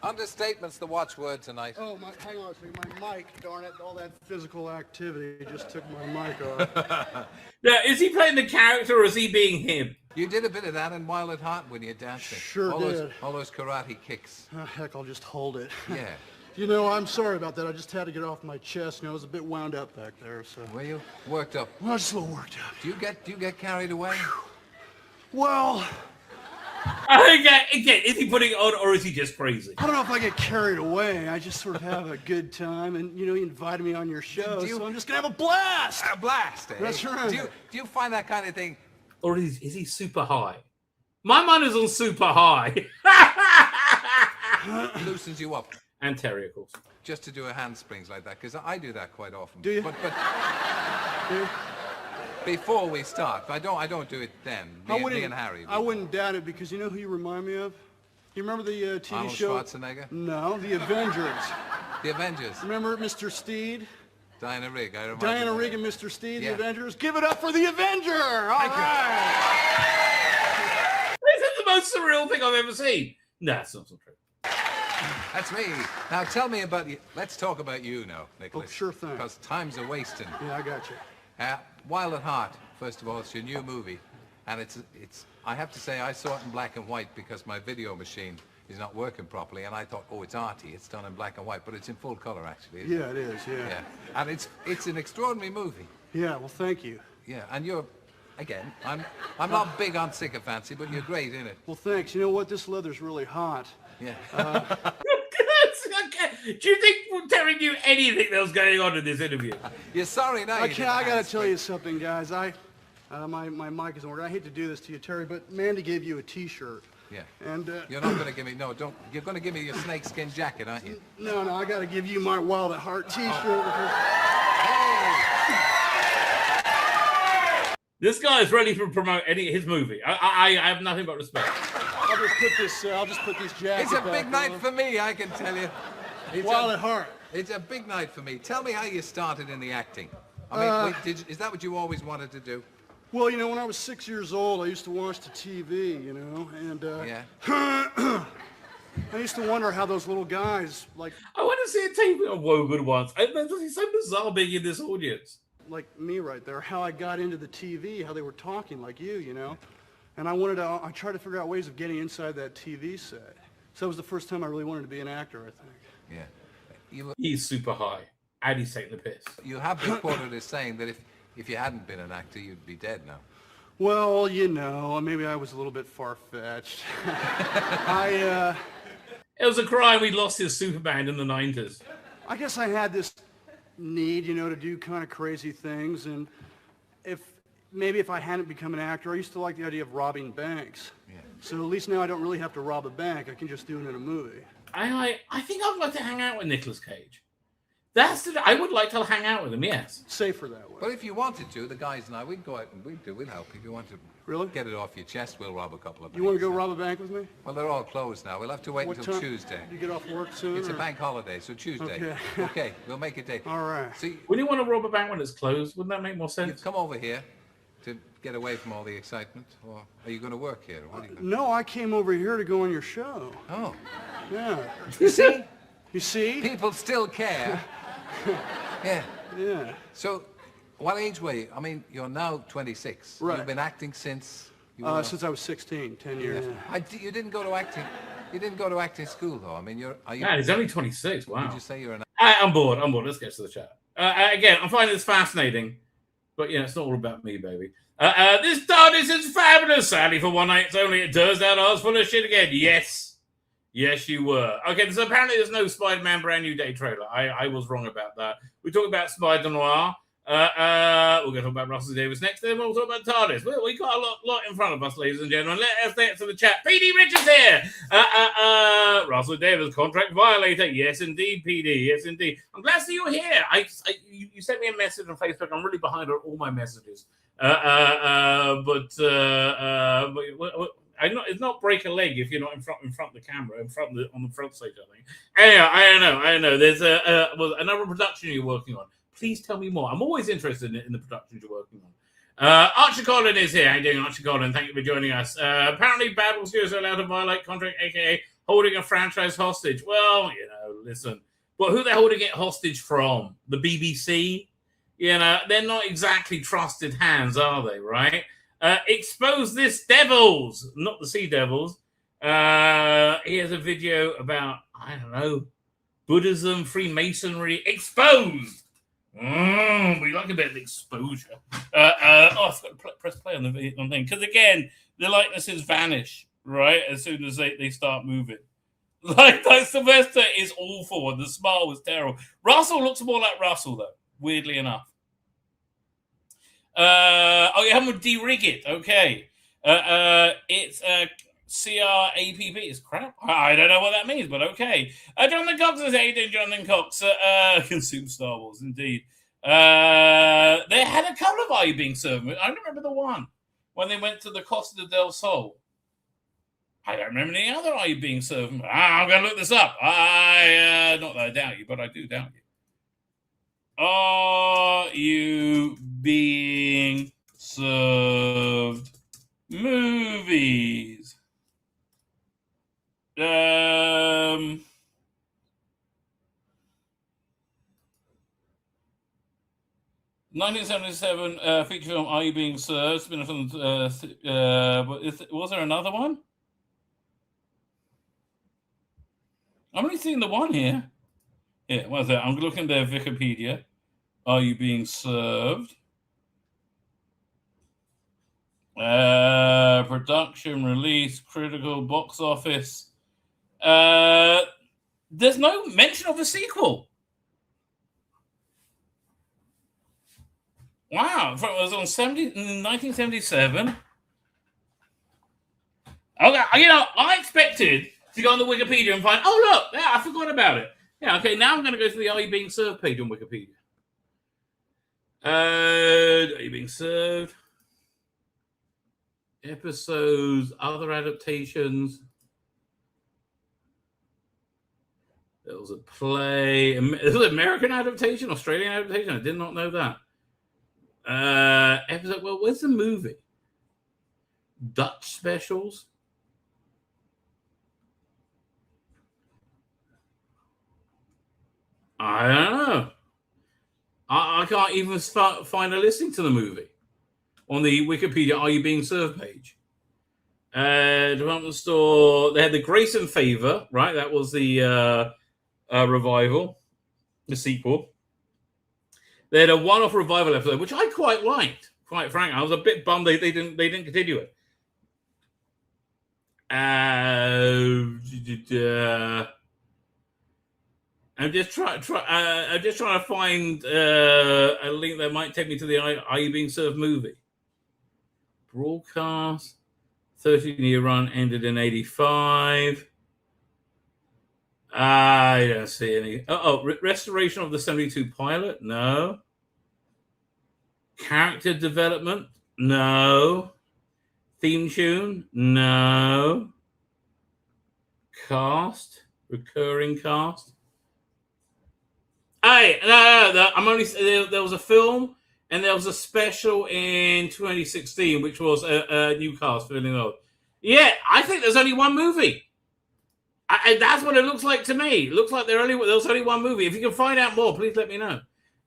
Speaker 7: understatement's the watchword tonight.
Speaker 9: Oh, hang on a second. My mic, darn it. All that physical activity just took my mic off.
Speaker 8: Now, is he playing the character or is he being him?
Speaker 7: You did a bit of that in Wild at Heart when you're dancing.
Speaker 9: Sure did.
Speaker 7: All those karate kicks.
Speaker 9: Oh, heck, I'll just hold it.
Speaker 7: Yeah.
Speaker 9: You know, I'm sorry about that. I just had to get off my chest. You know, I was a bit wound up back there, so.
Speaker 7: Were you? Worked up?
Speaker 9: Well, just a little worked up.
Speaker 7: Do you get carried away?
Speaker 9: Well...
Speaker 8: Again, is he putting it on or is he just crazy?
Speaker 9: I don't know if I get carried away. I just sort of have a good time, and you know, you invited me on your show, so I'm just gonna have a blast.
Speaker 7: A blast, eh?
Speaker 9: That's right.
Speaker 7: Do you find that kind of thing?
Speaker 8: Or is he super high? My mind is on super high.
Speaker 7: Loosens you up.
Speaker 8: And Terry, of course.
Speaker 7: Just to do a handsprings like that, because I do that quite often.
Speaker 9: Do you?
Speaker 7: But before we start, I don't do it then. Me and Harry.
Speaker 9: I wouldn't doubt it, because you know who you remind me of? You remember the TV
Speaker 7: Arnold
Speaker 9: show?
Speaker 7: Schwarzenegger?
Speaker 9: No, The Avengers.
Speaker 7: The Avengers.
Speaker 9: Remember Mr. Steed?
Speaker 7: Diana Rigg, I remember.
Speaker 9: Diana Rigg and Mr. Steed,
Speaker 7: Yeah.
Speaker 9: The Avengers. Give it up for The Avenger! All right.
Speaker 8: This is the most surreal thing I've ever seen. No, it's not so true.
Speaker 7: That's me. Now tell me about you. Let's talk about you now, Nicholas.
Speaker 9: Oh, sure thing.
Speaker 7: Because time's a wasting.
Speaker 9: Yeah, I got you.
Speaker 7: Wild at Heart, first of all, it's your new movie. And it's. I have to say, I saw it in black and white because my video machine is not working properly. And I thought, oh, it's arty. It's done in black and white. But it's in full color, actually.
Speaker 9: Yeah, it is, yeah.
Speaker 7: Yeah. And it's an extraordinary movie.
Speaker 9: Yeah, well, thank you.
Speaker 7: Yeah, and you're... Again, I'm not big on sycophancy, but you're great in it.
Speaker 9: Well, thanks. You know what? This leather's really hot.
Speaker 7: Yeah.
Speaker 8: Do you think Terry knew anything that was going on in this interview?
Speaker 7: You're sorry now.
Speaker 9: I gotta tell you something, guys. My mic isn't working. I hate to do this to you, Terry, but Mandy gave you a T-shirt.
Speaker 7: Yeah.
Speaker 9: And
Speaker 7: you're not going to give me don't. You're going to give me your snakeskin jacket, aren't you?
Speaker 9: No, I got to give you my Wild at Heart T-shirt.
Speaker 8: This guy is ready to promote his movie. I have nothing but respect.
Speaker 9: I'll just put this jacket.
Speaker 7: It's a big night for me, I can tell you.
Speaker 9: Wild at Heart.
Speaker 7: It's a big night for me. Tell me how you started in the acting. I mean, is that what you always wanted to do?
Speaker 9: Well, you know, when I was 6 years old, I used to watch the TV, you know, and
Speaker 7: yeah.
Speaker 9: I used to wonder how those little guys, like...
Speaker 8: I want to see a taping of Wogan once. It's so bizarre being in this audience.
Speaker 9: Like me right there, how I got into the TV, how they were talking like you know. And I tried to figure out ways of getting inside that TV set. So that was the first time I really wanted to be an actor, I think.
Speaker 7: Yeah.
Speaker 8: He's super high. And he's taking the piss.
Speaker 7: You have been quoted as saying that if you hadn't been an actor, you'd be dead now.
Speaker 9: Well, you know, maybe I was a little bit far-fetched.
Speaker 8: It was a crime we lost his super band in the 90s.
Speaker 9: I guess I had this need, you know, to do kind of crazy things, and if I hadn't become an actor, I used to like the idea of robbing banks.
Speaker 7: Yeah.
Speaker 9: So at least now I don't really have to rob a bank. I can just do it in a movie.
Speaker 8: I think I'd like to hang out with Nicolas Cage. I would like to hang out with him, yes.
Speaker 9: Safer that way.
Speaker 7: But if you wanted to, the guys and I, we'd go out and we'd help. If you want to get it off your chest, we'll rob a couple of banks.
Speaker 9: You want to go rob a bank with me?
Speaker 7: Well, they're all closed now. We'll have to wait until Tuesday.
Speaker 9: You get off work soon?
Speaker 7: It's a bank holiday, so Tuesday.
Speaker 9: Okay.
Speaker 7: Okay, we'll make a date.
Speaker 9: All right.
Speaker 7: See,
Speaker 8: wouldn't you want to rob a bank when it's closed? Wouldn't that make more sense?
Speaker 7: You've come over here to get away from all the excitement, or are you going to work here? Or what are you
Speaker 9: No, I came over here to go on your show.
Speaker 7: Oh.
Speaker 9: Yeah.
Speaker 7: You see?
Speaker 9: You see?
Speaker 7: People still care. Yeah.
Speaker 9: Yeah.
Speaker 7: So, what age were you? I mean, you're now 26.
Speaker 9: Right.
Speaker 7: You've been acting since...
Speaker 9: Since I was 16, 10 years.
Speaker 7: Yeah. You didn't go to acting... You didn't go to acting school, though. I mean,
Speaker 8: Man, he's only 26, wow.
Speaker 7: Did you say you're an...
Speaker 8: I'm bored. Let's get to the chat. Again, I'm finding this fascinating. But, yeah, it's not all about me, baby. This Tardis is fabulous. Sadly, for one night only, it turns out I was full of shit again. Yes. Yes, you were. Okay, so apparently there's no Spider-Man Brand New Day trailer. I was wrong about that. We talked about Spider-Noir. We're going to talk about Russell Davies next. Then we'll talk about Tardis. We've got a lot in front of us, ladies and gentlemen. Let's get to the chat. PD Richards here. Russell Davies, contract violator. Yes, indeed, PD. Yes, indeed. I'm glad to see you're here. You sent me a message on Facebook. I'm really behind on all my messages. It's not break a leg if you're not in front of the camera, on the front stage, I think. Anyway, I know. There's another production you're working on. Please tell me more. I'm always interested in the productions you're working on. Archie Collin is here. How you doing, Archie Collin? Thank you for joining us. Apparently, Bad Will Studios are allowed to violate contract, a.k.a. holding a franchise hostage. Well, listen. But who they're holding it hostage from? The BBC? They're not exactly trusted hands, are they, right? Expose this, devils! Not the Sea Devils. Here's a video about, I don't know, Buddhism, Freemasonry, exposed! We like a bit of exposure. I've got to press play on the thing. Because again, the likenesses vanish, right? As soon as they start moving. Like Sylvester is awful and the smile was terrible. Russell looks more like Russell, though, weirdly enough. You haven't de-rig it. Okay. It's CRAPP. It's crap. I don't know what that means, but okay. Jonathan Cox is hating Jonathan Cox. Consume Star Wars, indeed. They had a couple of Are You Being Served? I remember the one when they went to the Costa del Sol. I don't remember any other Are You Being Served? I'm going to look this up. Not that I doubt you, but I do doubt you. Are You Being Served movies? 1977 feature film Are You Being Served? Spin-off from was there another one? I'm only seeing the one here. Yeah, what's that? I'm looking at their Wikipedia. Are You Being Served? Production, release, critical, box office. There's no mention of a sequel. Wow, it was on 1977. Okay, I expected to go on the Wikipedia and find, oh, look, yeah, I forgot about it. Yeah, okay, now I'm going to go to the Are You Being Served page on Wikipedia. Are You Being Served? Episodes, other adaptations. There was a play. Is it American adaptation, Australian adaptation? I did not know that. Episode. Well, where's the movie? Dutch specials. I don't know. I can't even find a listing to the movie on the Wikipedia Are You Being Served page. Department store. They had the Grace and Favor, right? That was the revival, the sequel. They had a one-off revival episode, which I quite liked. Quite frankly, I was a bit bummed they didn't continue it. I'm just trying to find a link that might take me to the Are You Being Served movie. Broadcast, 13-year run, ended in 85. I don't see any. Restoration of the 72 pilot? No. Character development? No. Theme tune? No. Cast? Recurring cast? Hey, no. I'm only. There was a film and there was a special in 2016, which was a new cast filling out. Yeah, I think there's only one movie. That's what it looks like to me. It looks like there was only one movie. If you can find out more, please let me know.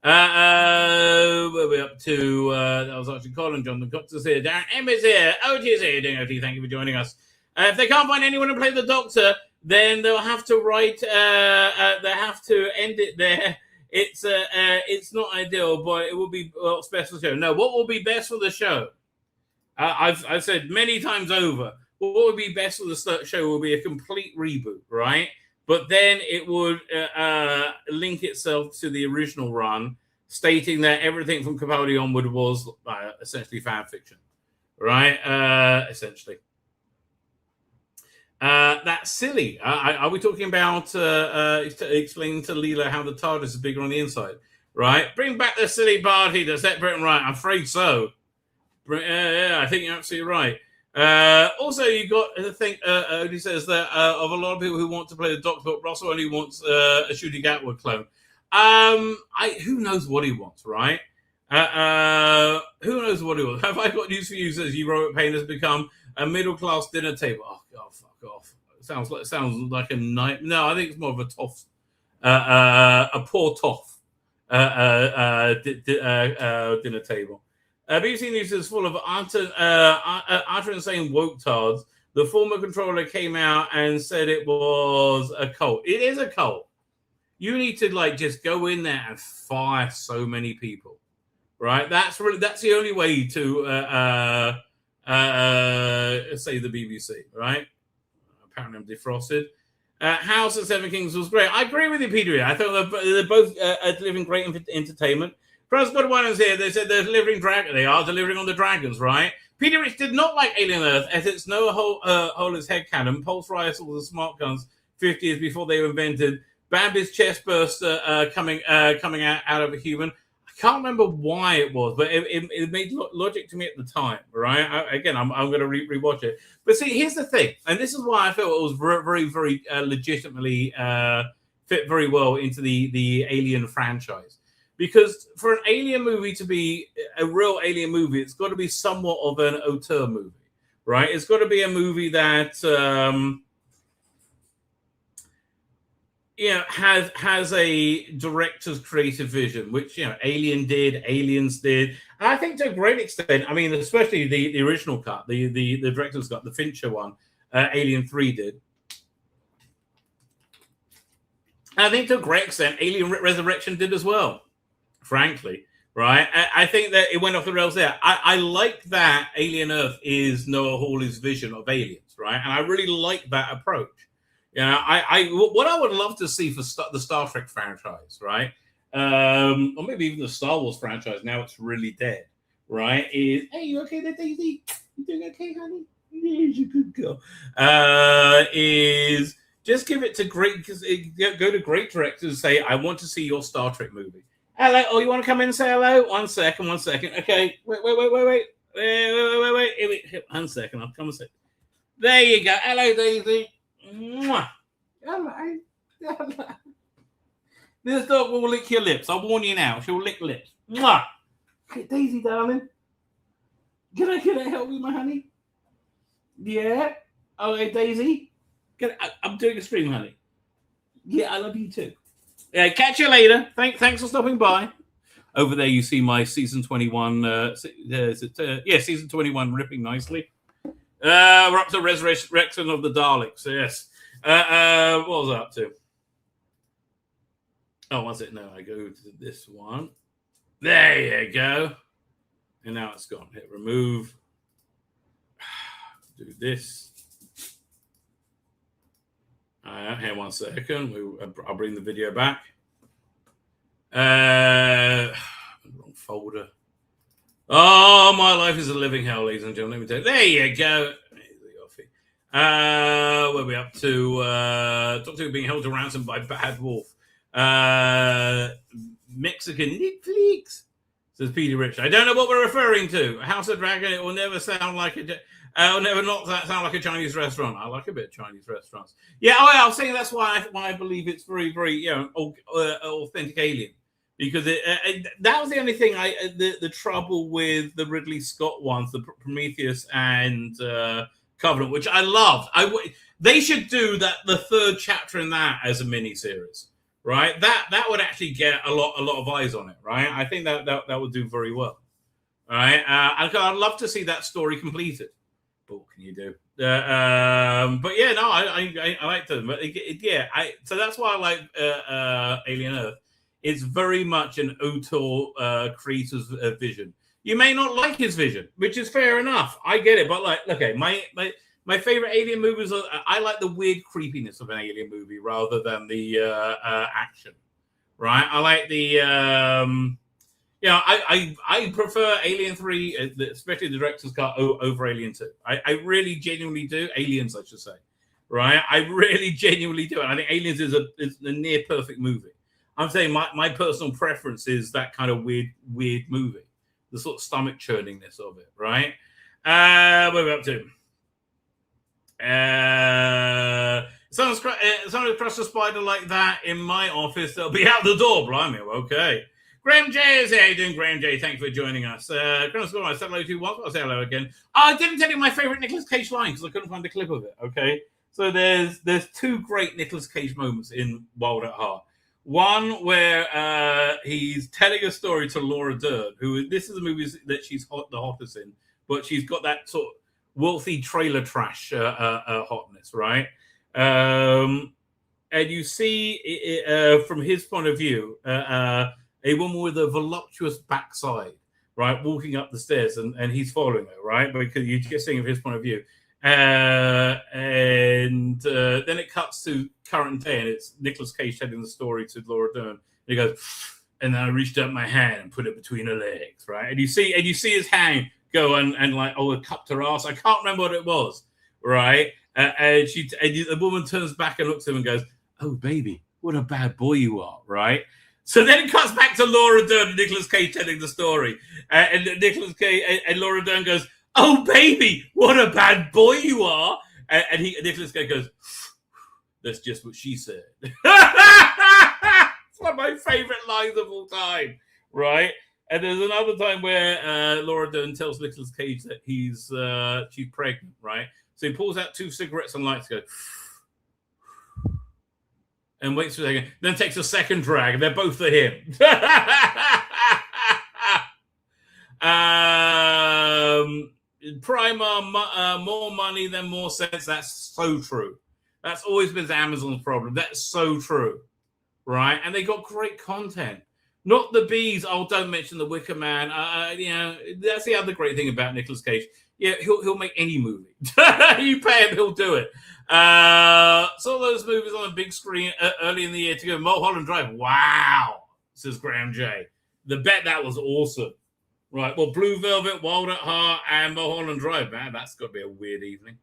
Speaker 8: Where are we up to? That was actually Colin. Jonathan Cox is here. Darren M is here. OT is here. Doing OT. Thank you for joining us. If they can't find anyone to play the Doctor, then they'll have to write. They have to end it there. It's not ideal, but it will be a special show. No, what will be best for the show? I've said many times over. What would be best for the show will be a complete reboot, right? But then it would link itself to the original run, stating that everything from Capaldi onward was essentially fan fiction, right? Essentially. That's silly. Are we talking about explaining to Leela how the TARDIS is bigger on the inside, right? Bring back the silly party to set Britain right. I'm afraid so. Yeah, I think you're absolutely right. Also, you got to think, Odie says that of a lot of people who want to play the Doctor, but Russell only wants a Shooting Gatwood clone. Who knows what he wants, right? Who knows what he wants? Have I got news for you? Says you, Robert Payne has become a middle-class dinner table. Oh, God, fuck off. Sounds like a night. No, I think it's more of a toff, a poor toff dinner table. BBC News is full of utter insane woke tards. The former controller came out and said it was a cult. It is a cult. You need to just go in there and fire so many people, right? That's the only way to say the BBC, right? Apparently, I'm defrosted. House of Seven Kings was great. I agree with you, Peter. I thought they're both delivering great entertainment. Pros got one is here. They said they're delivering They are delivering on the dragons, right? Peter Rich did not like Alien Earth, as it's no hole its head canon. Pulse rifles and smart guns 50 years before they were invented. Bambi's chest burst coming out of a human. I can't remember why it was, but it made logic to me at the time, right? I'm going to rewatch it. But see, here's the thing, and this is why I felt it was very, very legitimately fit very well into the Alien franchise. Because for an Alien movie to be a real Alien movie, it's got to be somewhat of an auteur movie, right? It's got to be a movie that has a director's creative vision, which Alien did, Aliens did, and I think to a great extent. I mean, especially the original cut, the director's cut, the Fincher one, Alien 3 did. And I think to a great extent, Alien Resurrection did as well. Frankly, right? I think that it went off the rails there. I like that Alien Earth is Noah Hawley's vision of aliens, right? And I really like that approach. What I would love to see for the Star Trek franchise, right? Or maybe even the Star Wars franchise, now it's really dead, right? Is, hey, you okay there, Daisy? You doing okay, honey? Yeah, you're a good girl. Is just give it to go to great directors and say, I want to see your Star Trek movie. Hello. Oh, you want to come in and say hello? One second. Okay. Wait. 1 second. I'll come and say. There you go. Hello, Daisy. Mwah. Hello. This dog will lick your lips. I'll warn you now. She'll lick lips. Mwah. Hey, Daisy, darling. Can I help you, my honey? Yeah. Okay, Daisy. I'm doing a stream, honey. Yeah, I love you too. Yeah, catch you later. Thanks for stopping by. Over there, you see my season 21. Season 21 ripping nicely. We're up to Resurrection of the Daleks. Yes. What was I up to? Oh, was it? No, I go to this one. There you go. And now it's gone. Hit remove. Do this. Here, 1 second. I'll bring the video back. Wrong folder. Oh, my life is a living hell, ladies and gentlemen. Let me tell you. There you go. Where are we up to? Doctor Who being held to ransom by Bad Wolf. Mexican Netflix, says Peter Rich. I don't know what we're referring to. House of Dragon. It will never sound like a. It'll never not sound like a Chinese restaurant. I like a bit of Chinese restaurants. Yeah, I was saying that's why I believe it's very, very authentic Alien, because that was the only thing the trouble with the Ridley Scott ones, the Prometheus and Covenant, which I loved. They should do the third chapter in that as a mini series, right? That would actually get a lot of eyes on it, right? I think that would do very well, right? I'd love to see that story completed. But what can you do? But yeah, no, I like them. But so that's why I like Alien Earth. It's very much an auteur creator's vision. You may not like his vision, which is fair enough. I get it, but okay, my favorite Alien movies I like the weird creepiness of an Alien movie rather than the action. Right? I like the Yeah, I prefer Alien 3, especially the director's cut, over Alien 2. I really genuinely do. Aliens, I should say. Right? I really genuinely do. And I think Aliens is a near perfect movie. I'm saying my personal preference is that kind of weird movie. The sort of stomach churningness of it, right? What are we up to? Someone's crushed a spider like that in my office. They'll be out the door. Blimey, okay. Graham J is here. How you doing, Graham J? Thanks for joining us. I said hello to you once. I'll say hello again. I didn't tell you my favorite Nicolas Cage line because I couldn't find a clip of it. Okay, so there's two great Nicolas Cage moments in Wild at Heart. One where he's telling a story to Laura Dern, who this is a movie that she's the hottest in, but she's got that sort of wealthy trailer trash hotness, right? And you see from his point of view, a woman with a voluptuous backside, right, walking up the stairs, and he's following her, right? Because you're just seeing from his point of view. And then it cuts to current day, and it's Nicolas Cage telling the story to Laura Dern. And he goes, and then I reached out my hand and put it between her legs, right? And you see his hand go and like, it cupped her ass. I can't remember what it was, right? And the woman turns back and looks at him and goes, "Oh, baby, what a bad boy you are," right? So then it cuts back to Laura Dern and Nicolas Cage telling the story. And Nicolas Cage and Laura Dern goes, "Oh, baby, what a bad boy you are." And Nicolas Cage goes, "That's just what she said." It's one of my favorite lines of all time, right? And there's another time where Laura Dern tells Nicolas Cage that she's pregnant, right? So he pulls out 2 cigarettes and lights, go, and waits for a second, then takes a second drag, and they're both for him. Primer, more money than more sense. That's so true. That's always been Amazon's problem. That's so true, right? And they got great content. Not the bees. Oh, don't mention the Wicker Man. That's the other great thing about Nicolas Cage. Yeah, he'll make any movie. You pay him, he'll do it. Saw those movies on a big screen early in the year to go. Mulholland Drive. Wow, says Graham J. The bet that was awesome. Right, well, Blue Velvet, Wild at Heart, and Mulholland Drive. Man, that's got to be a weird evening.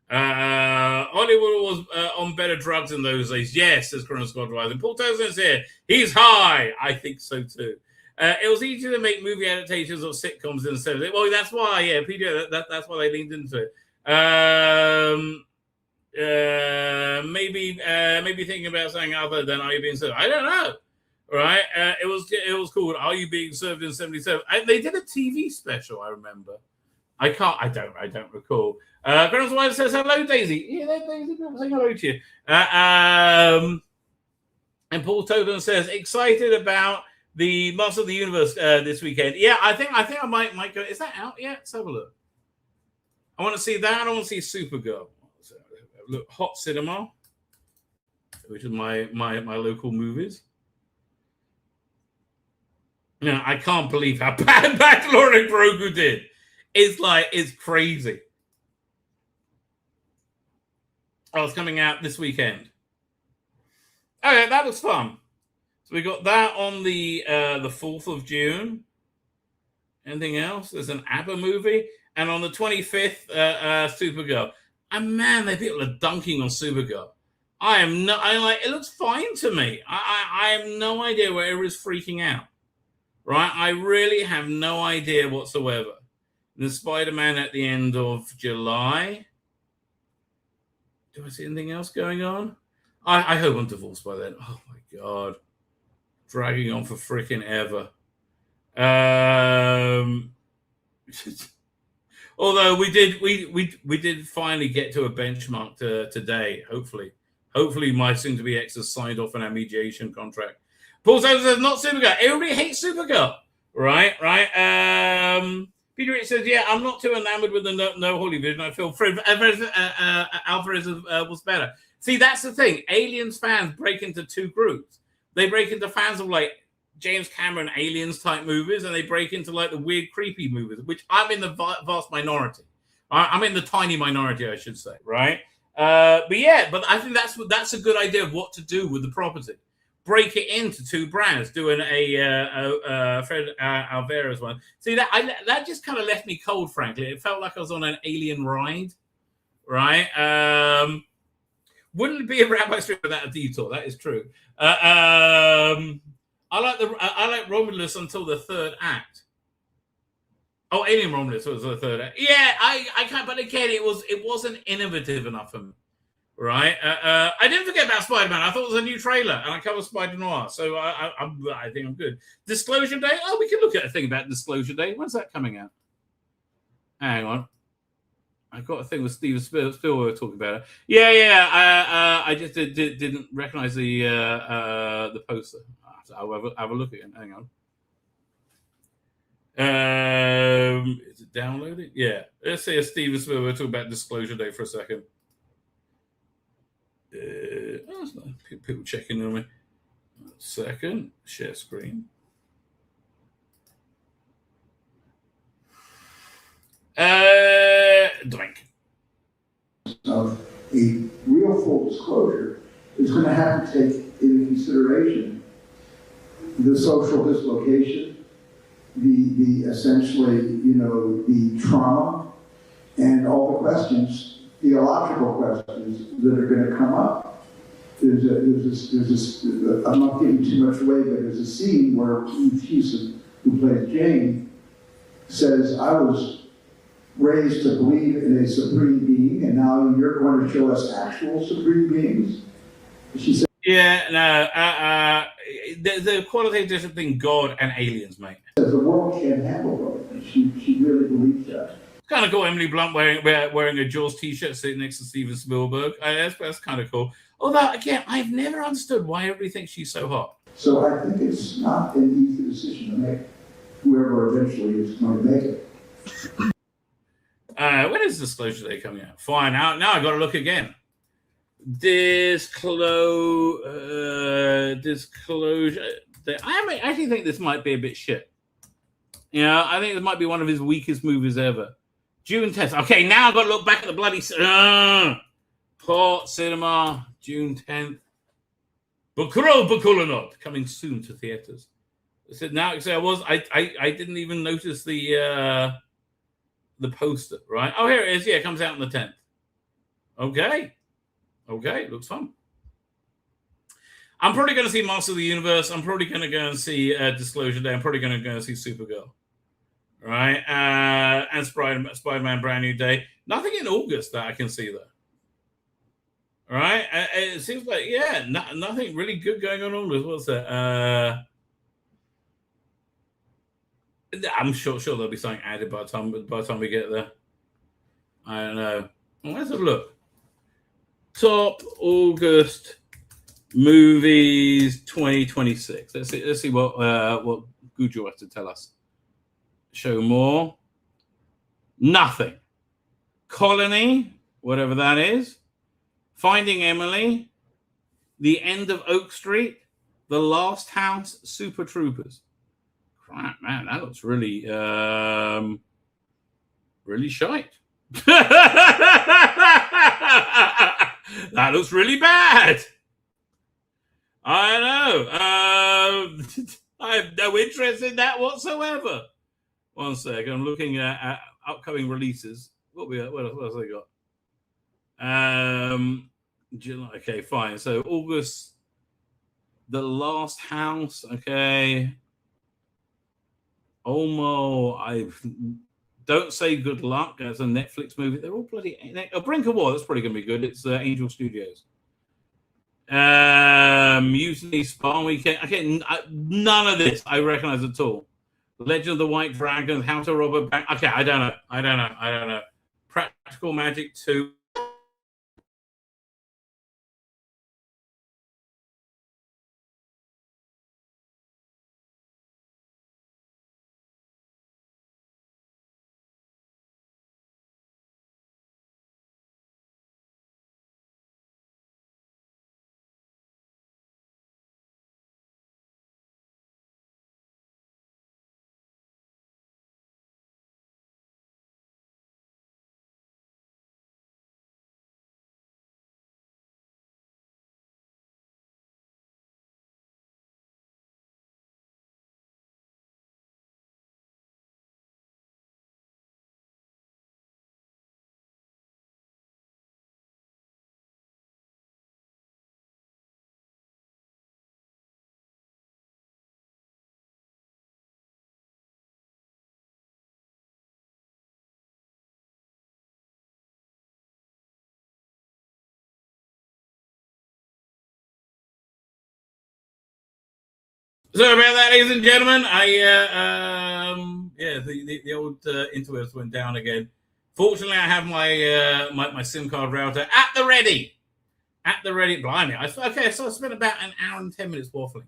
Speaker 8: Hollywood was on better drugs in those days. Yes, says Colonel Scott Rising. Paul Townsend's here. He's high. I think so too. It was easier to make movie adaptations of sitcoms in the 70s. Well, that's why, yeah, PJ, that's why they leaned into it. Maybe thinking about something other than Are You Being Served? I don't know. Right? It was called Are You Being Served in 77? They did a TV special, I remember. I don't recall. Grandma's wife says hello, Daisy. Yeah, Daisy, saying hello to you. And Paul Tobin says excited about the Master of the Universe this weekend. Yeah, I think I might go. Is that out yet? Let's have a look. I want to see that. I want to see Supergirl. So, look, Hot Cinema, which is my local movies. You know, I can't believe how bad Mandalorian and Grogu did. It's crazy. Oh, it's coming out this weekend. Okay, that was fun. So we got that on the 4th of June. Anything else? There's an ABBA movie. And on the 25th, Supergirl. And man, people are dunking on Supergirl. It looks fine to me. I have no idea where everyone's freaking out. Right? I really have no idea whatsoever. The Spider-Man at the end of July. Do I see anything else going on? I hope I'm divorced by then. Oh my God. Dragging on for freaking ever. Although we did finally get to a benchmark today, hopefully. Hopefully my soon-to-be ex has signed off on our mediation contract. Paul says not Supergirl. Everybody hates Supergirl. Right. Peter Rich says, yeah, I'm not too enamored with the no Holly vision. I feel Alvarez was better. See, that's the thing. Aliens fans break into 2 groups. They break into fans of like James Cameron Aliens type movies, and they break into like the weird, creepy movies, which I'm in the vast minority. I'm in the tiny minority, I should say, right? But I think that's a good idea of what to do with the property. break it into two brands, doing a Fred Alvarez one. See, that just kind of left me cold, frankly. It felt like I was on an alien ride, right? Wouldn't it be a Rabbi strip without a detour? That is true. I like Romulus until the third act. Oh, Alien Romulus was the third act. Yeah, I can't. But again, it wasn't innovative enough for me. Right, I didn't forget about Spider-Man. I thought it was a new trailer, and I covered Spider-Noir, so I think I'm good. Disclosure Day. Oh, we can look at a thing about Disclosure Day. When's that coming out? Hang on, I got a thing with Steven Spielberg talking about it. Yeah. I just didn't recognize the poster. I'll have a look again. Hang on. Is it downloaded? Yeah. Let's see if Steven Spielberg talk about Disclosure Day for a second. That's not people checking on me. Second, share screen. Drink.
Speaker 2: Of a real full disclosure is going to have to take into consideration the social dislocation, the essentially, the trauma, and all the questions, theological questions that are going to come up. There's this, I'm not giving too much away, but there's a scene where Eve Hewson, who plays Jane, says, I was raised to believe in a supreme being, and now you're going to show us actual supreme beings? She said,
Speaker 8: yeah, no, the qualitative difference between God and aliens, mate.
Speaker 2: The world can't handle both. She really believes that.
Speaker 8: It's kind of cool. Emily Blunt wearing a Jaws t-shirt sitting next to Steven Spielberg. That's kind of cool. Although, again, I've never understood why everybody thinks she's so hot.
Speaker 2: So I think it's not an easy decision to make, whoever eventually is going to make it.
Speaker 8: When is Disclosure Day coming out? Fine. Now I got to look again. Disclosure. I actually think this might be a bit shit. I think this might be one of his weakest movies ever. June 10th. Okay, now I've got to look back at the bloody Port Cinema, June 10th. Bukulanot, coming soon to theaters. I said now. I didn't even notice the poster. Right? Oh, here it is. Yeah, it comes out on the 10th. Okay, looks fun. I'm probably going to see Master of the Universe. I'm probably going to go and see Disclosure Day. I'm probably going to go and see Supergirl. Right? And Spider-Man Brand New Day. Nothing in August that I can see, though. All right? It seems like, nothing really good going on in August. What's that? I'm sure there'll be something added by the time we get there. I don't know. Well, let's have a look. Top August movies 2026. Let's see what Gujo has to tell us. Show more. Nothing. Colony, whatever that is. Finding Emily. The End of Oak Street. The Last House. Super Troopers. Crap, man, that looks really really shite. That looks really bad. I know. I have no interest in that whatsoever. One sec. I'm looking at upcoming releases. What else I got? July. Okay, fine. So August, The Last House. Okay. I don't say Good Luck. That's a Netflix movie. They're all bloody. Brink of War. That's probably going to be good. It's Angel Studios. Mutiny, Spa Weekend. Okay, none of this I recognize at all. Legend of the White Dragon, How to Rob a Bank. Okay, I don't know. Practical Magic 2. Sorry about that, ladies and gentlemen. The old interwebs went down again. Fortunately, I have my SIM card router at the ready. At the ready. Blimey. So I spent about an hour and 10 minutes waffling.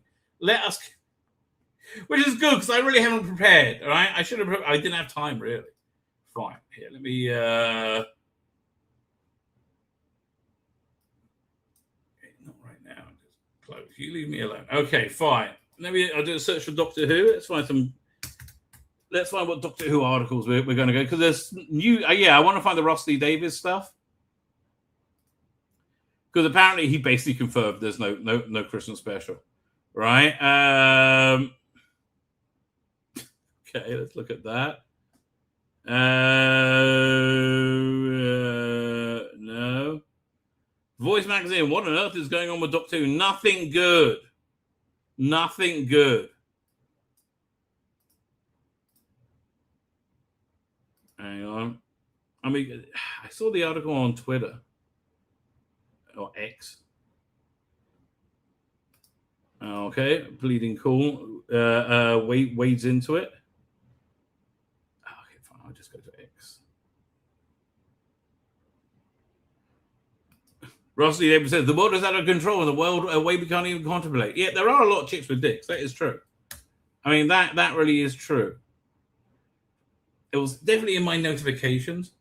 Speaker 8: Which is good because I really haven't prepared. All right, I didn't have time really. Fine. Here, let me. Not right now. Just close. You leave me alone. Okay, fine. I'll do a search for Doctor Who. Let's find what Doctor Who articles we're going to go, because there's new. I want to find the Rusty Davies stuff, because apparently he basically confirmed there's no Christmas special, right? Okay, let's look at that. No. Voice Magazine. What on earth is going on with Doctor Who? Nothing good. Nothing good. Hang on. I mean, I saw the article on Twitter or X. Okay, Bleeding Cool. Wades into it. Okay, fine. I'll just go to X. Rossi Davis says the world is out of control and the world a way we can't even contemplate. Yeah, there are a lot of chicks with dicks. That is true. I mean, that really is true. It was definitely in my notifications.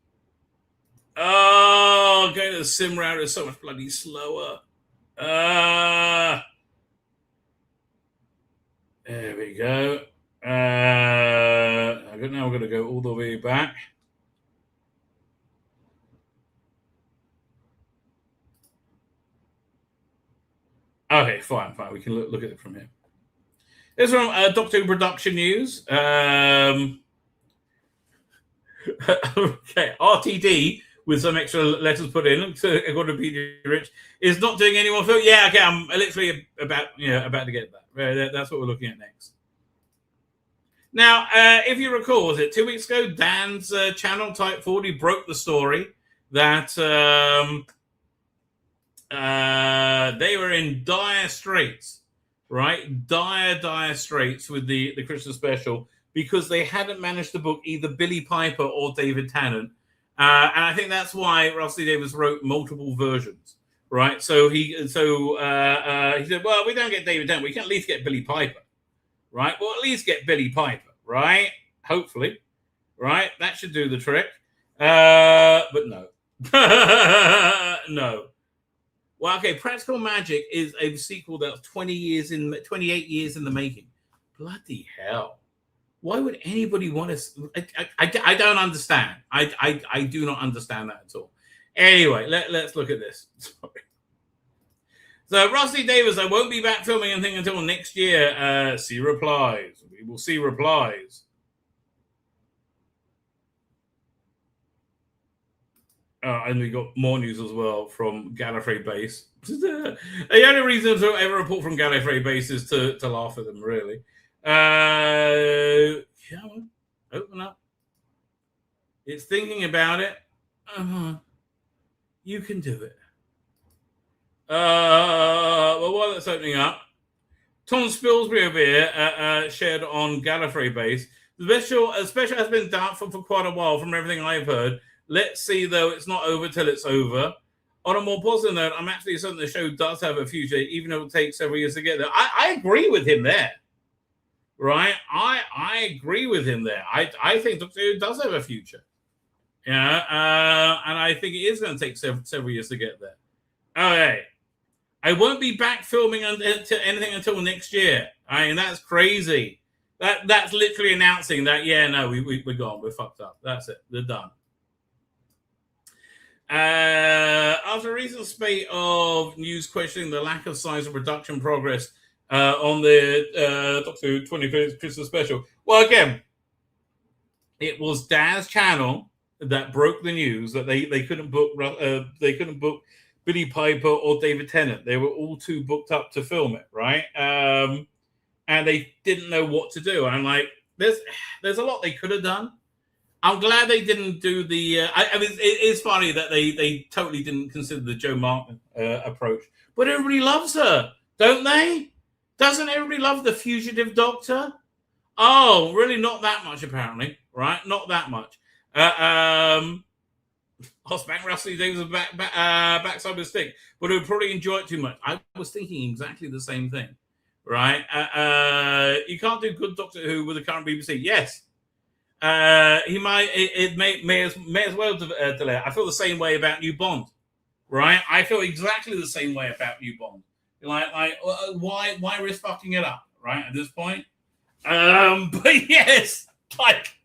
Speaker 8: Oh, going to the sim router is so much bloody slower. There we go. Now we're going to go all the way back. Okay, fine. We can look at it from here. This is from Doctor Who Production News. Okay, RTD, with some extra letters put in, according to Peter Rich, is not doing any more film. Yeah, okay, I'm literally about to get that. That's what we're looking at next. Now, if you recall, was it 2 weeks ago, Dan's channel, Type 40, broke the story that they were in dire straits, right? Dire straits with the Christmas special, because they hadn't managed to book either Billy Piper or David Tennant. And I think that's why Rusty Davies wrote multiple versions, right? So he said, well, we don't get David Tennant. We can at least get Billy Piper, right? Well, at least get Billy Piper, right? Hopefully, right? That should do the trick. But no. No. Well, okay, Practical Magic is a sequel that's 28 years in the making. Bloody hell. Why would anybody want to? I don't understand. I do not understand that at all. Anyway, let's look at this. Sorry. So Rusty Davies, I won't be back filming anything until next year. See replies. We will see replies. And we got more news as well from Gallifrey Base. The only reason to ever report from Gallifrey Base is to laugh at them, really. Come on, open up. It's thinking about it. You can do it. Well, while that's opening up, Tom Spilsbury over here shared on Gallifrey Base. The special has been doubtful for quite a while from everything I've heard. Let's see, though, it's not over till it's over. On a more positive note, I'm actually certain the show does have a future, even though it will take several years to get there. I agree with him there. Right? I agree with him there. I think Doctor Who does have a future. Yeah, and I think it is going to take several years to get there. Okay. I won't be back filming anything until next year. I mean, that's crazy. That's literally announcing that, yeah, no, we're gone. We're fucked up. That's it. They're done. After a recent spate of news questioning the lack of signs of production progress on the Doctor Who 25th Christmas special. Well, again, it was Dan's channel that broke the news that they couldn't book Billy Piper or David Tennant. They were all too booked up to film it, right? And they didn't know what to do. I'm like, there's a lot they could have done. I'm glad they didn't do the. I mean, it is funny that they totally didn't consider the Joe Martin approach, but everybody loves her, don't they? Doesn't everybody love the Fugitive Doctor? Oh, really? Not that much, apparently. Right? Not that much. Hosback Rusty Davies was backside with a stick, but would probably enjoy it too much. I was thinking exactly the same thing. Right? You can't do good Doctor Who with the current BBC. Yes. He might. It may as well delay. I feel the same way about New Bond. Right? I feel exactly the same way about New Bond. Like, why risk fucking it up? Right? At this point. But yes, like,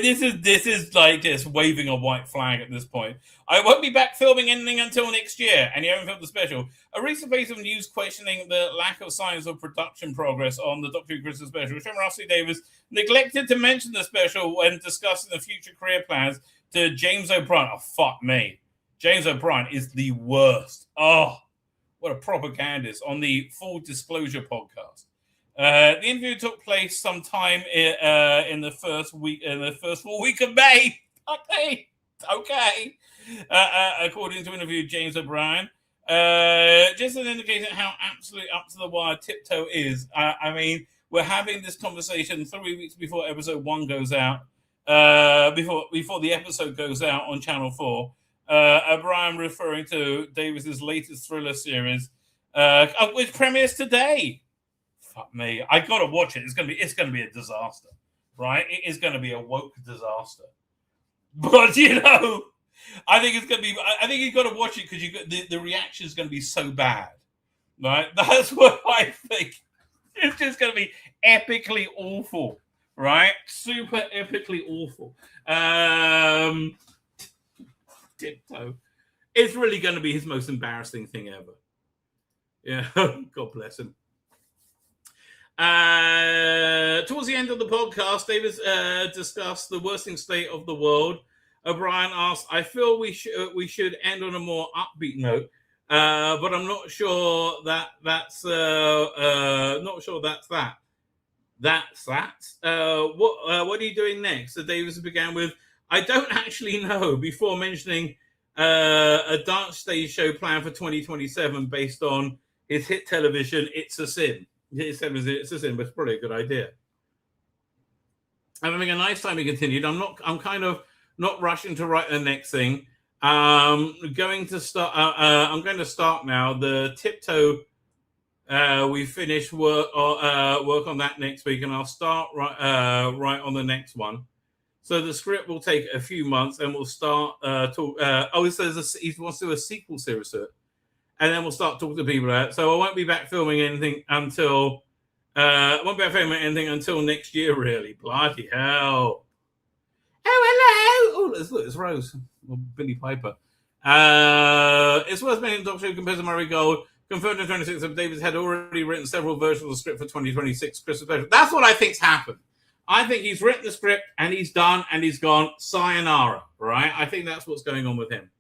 Speaker 8: this is like just waving a white flag at this point. I won't be back filming anything until next year, and you haven't filmed the special. A recent piece of news questioning the lack of signs of production progress on the Doctor Who Christmas special. Sean Rusty Davies neglected to mention the special when discussing the future career plans to James O'Brien. Oh, fuck me. James O'Brien is the worst. Oh, what a propagandist on the Full Disclosure podcast. The interview took place sometime in the first full week of May. Okay. According to interview James O'Brien, just an indication how absolutely up to the wire Tiptoe is. I mean, we're having this conversation 3 weeks before episode 1 goes out. Before the episode goes out on Channel 4. O'Brien referring to Davies's latest thriller series, which premieres today. Fuck me, I gotta watch it. It's gonna be a disaster, right? It is gonna be a woke disaster. But I think it's gonna be. I think you've got to watch it because the reaction is gonna be so bad, right? That's what I think. It's just gonna be epically awful, right? Super epically awful. Tiptoe. It's really going to be his most embarrassing thing ever. Yeah, God bless him. Towards the end of the podcast, Davies discussed the worsening state of the world. O'Brien asked, "I feel we should end on a more upbeat note, but I'm not sure that's that. That's that. What are you doing next?" So Davies began with, "I don't actually know," before mentioning a dance stage show planned for 2027 based on his hit television It's a Sin. It's a Sin, but it's probably a good idea. I'm having a nice time, he continued. I'm kind of not rushing to write the next thing. I'm going to start now. The Tiptoe, we finished work on that next week, and I'll start right on the next one. So the script will take a few months, and we'll start he says he wants to do a sequel series to it, and then we'll start talking to people about it. So I won't be back filming anything until next year. Really, bloody hell! Oh, hello! Oh, look, it's Rose or Billy Piper. It's worth mentioning Doctor Who compared to Murray Gold. Confirmed on 26th of Davies had already written several versions of the script for 2026 Christmas special. That's what I think's happened. I think he's written the script and he's done and he's gone sayonara, right? I think that's what's going on with him.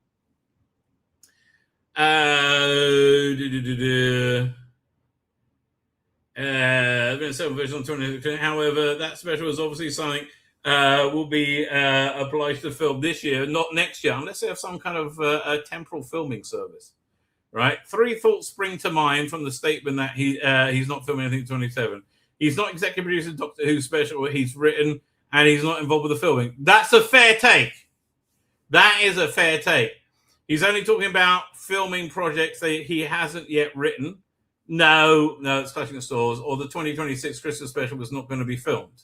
Speaker 8: Several versions on 2026. However, that special is obviously something will be obliged to film this year, not next year, unless they have some kind of a temporal filming service, right? 3 thoughts spring to mind from the statement that he's not filming anything in 2027. He's not executive producer Doctor Who special. He's written and he's not involved with the filming. That's a fair take. That is a fair take. He's only talking about filming projects that he hasn't yet written. No, it's Clashing the Stores. Or the 2026 Christmas special was not going to be filmed.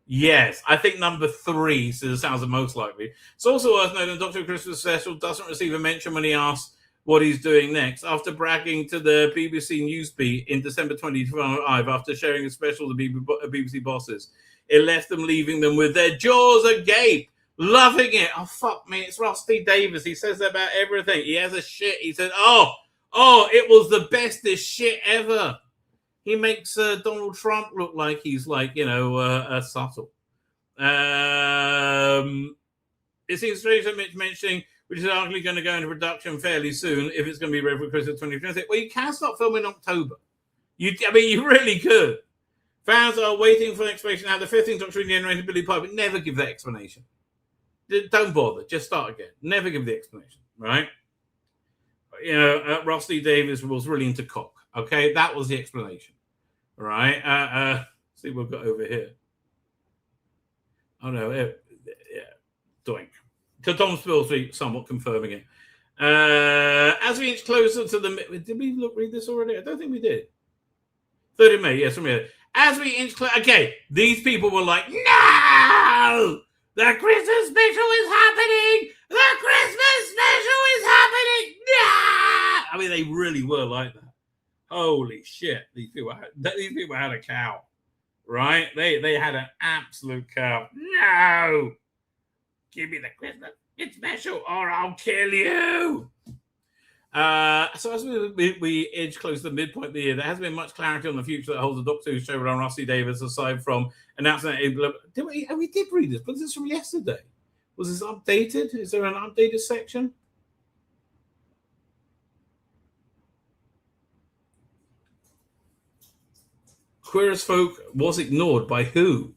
Speaker 8: Yes, I think number 3 sounds the most likely. It's also worth noting Doctor Who Christmas special doesn't receive a mention when he asks what he's doing next. After bragging to the BBC Newsbeat in December 2025, after sharing a special to BBC bosses, it left them leaving them with their jaws agape, loving it. Oh, fuck me, it's Rusty Davies. He says that about everything. He has a shit. He said, oh, it was the bestest shit ever. He makes Donald Trump look like he's like, subtle. It seems strange that Mitch mentioning which is arguably going to go into production fairly soon if it's going to be ready for Christmas 2026. Well, you can start filming in October. You really could. Fans are waiting for an explanation how the 15th Doctor generated Billy Piper. Never give that explanation. Don't bother. Just start again. Never give the explanation, right? Rusty Davies was really into cock. Okay, that was the explanation. All right. See what we've got over here. Oh no, yeah, doink. To Tom Spilsby, somewhat confirming it. As we inch closer to the... Did we read this already? I don't think we did. 3rd of May, yes, from here. As we inch closer... Okay, these people were like, no! The Christmas special is happening! The Christmas special is happening! No! I mean, they really were like that. Holy shit. These people had a cow, right? They had an absolute cow. No! Give me the Christmas special or I'll kill you. So as we edge close to the midpoint of the year, there hasn't been much clarity on the future that holds the Doctor Who showrunner Rusty Davies, aside from announcing that we did read this, but this is from yesterday. Was this updated? Is there an updated section? Queer as Folk was ignored by who?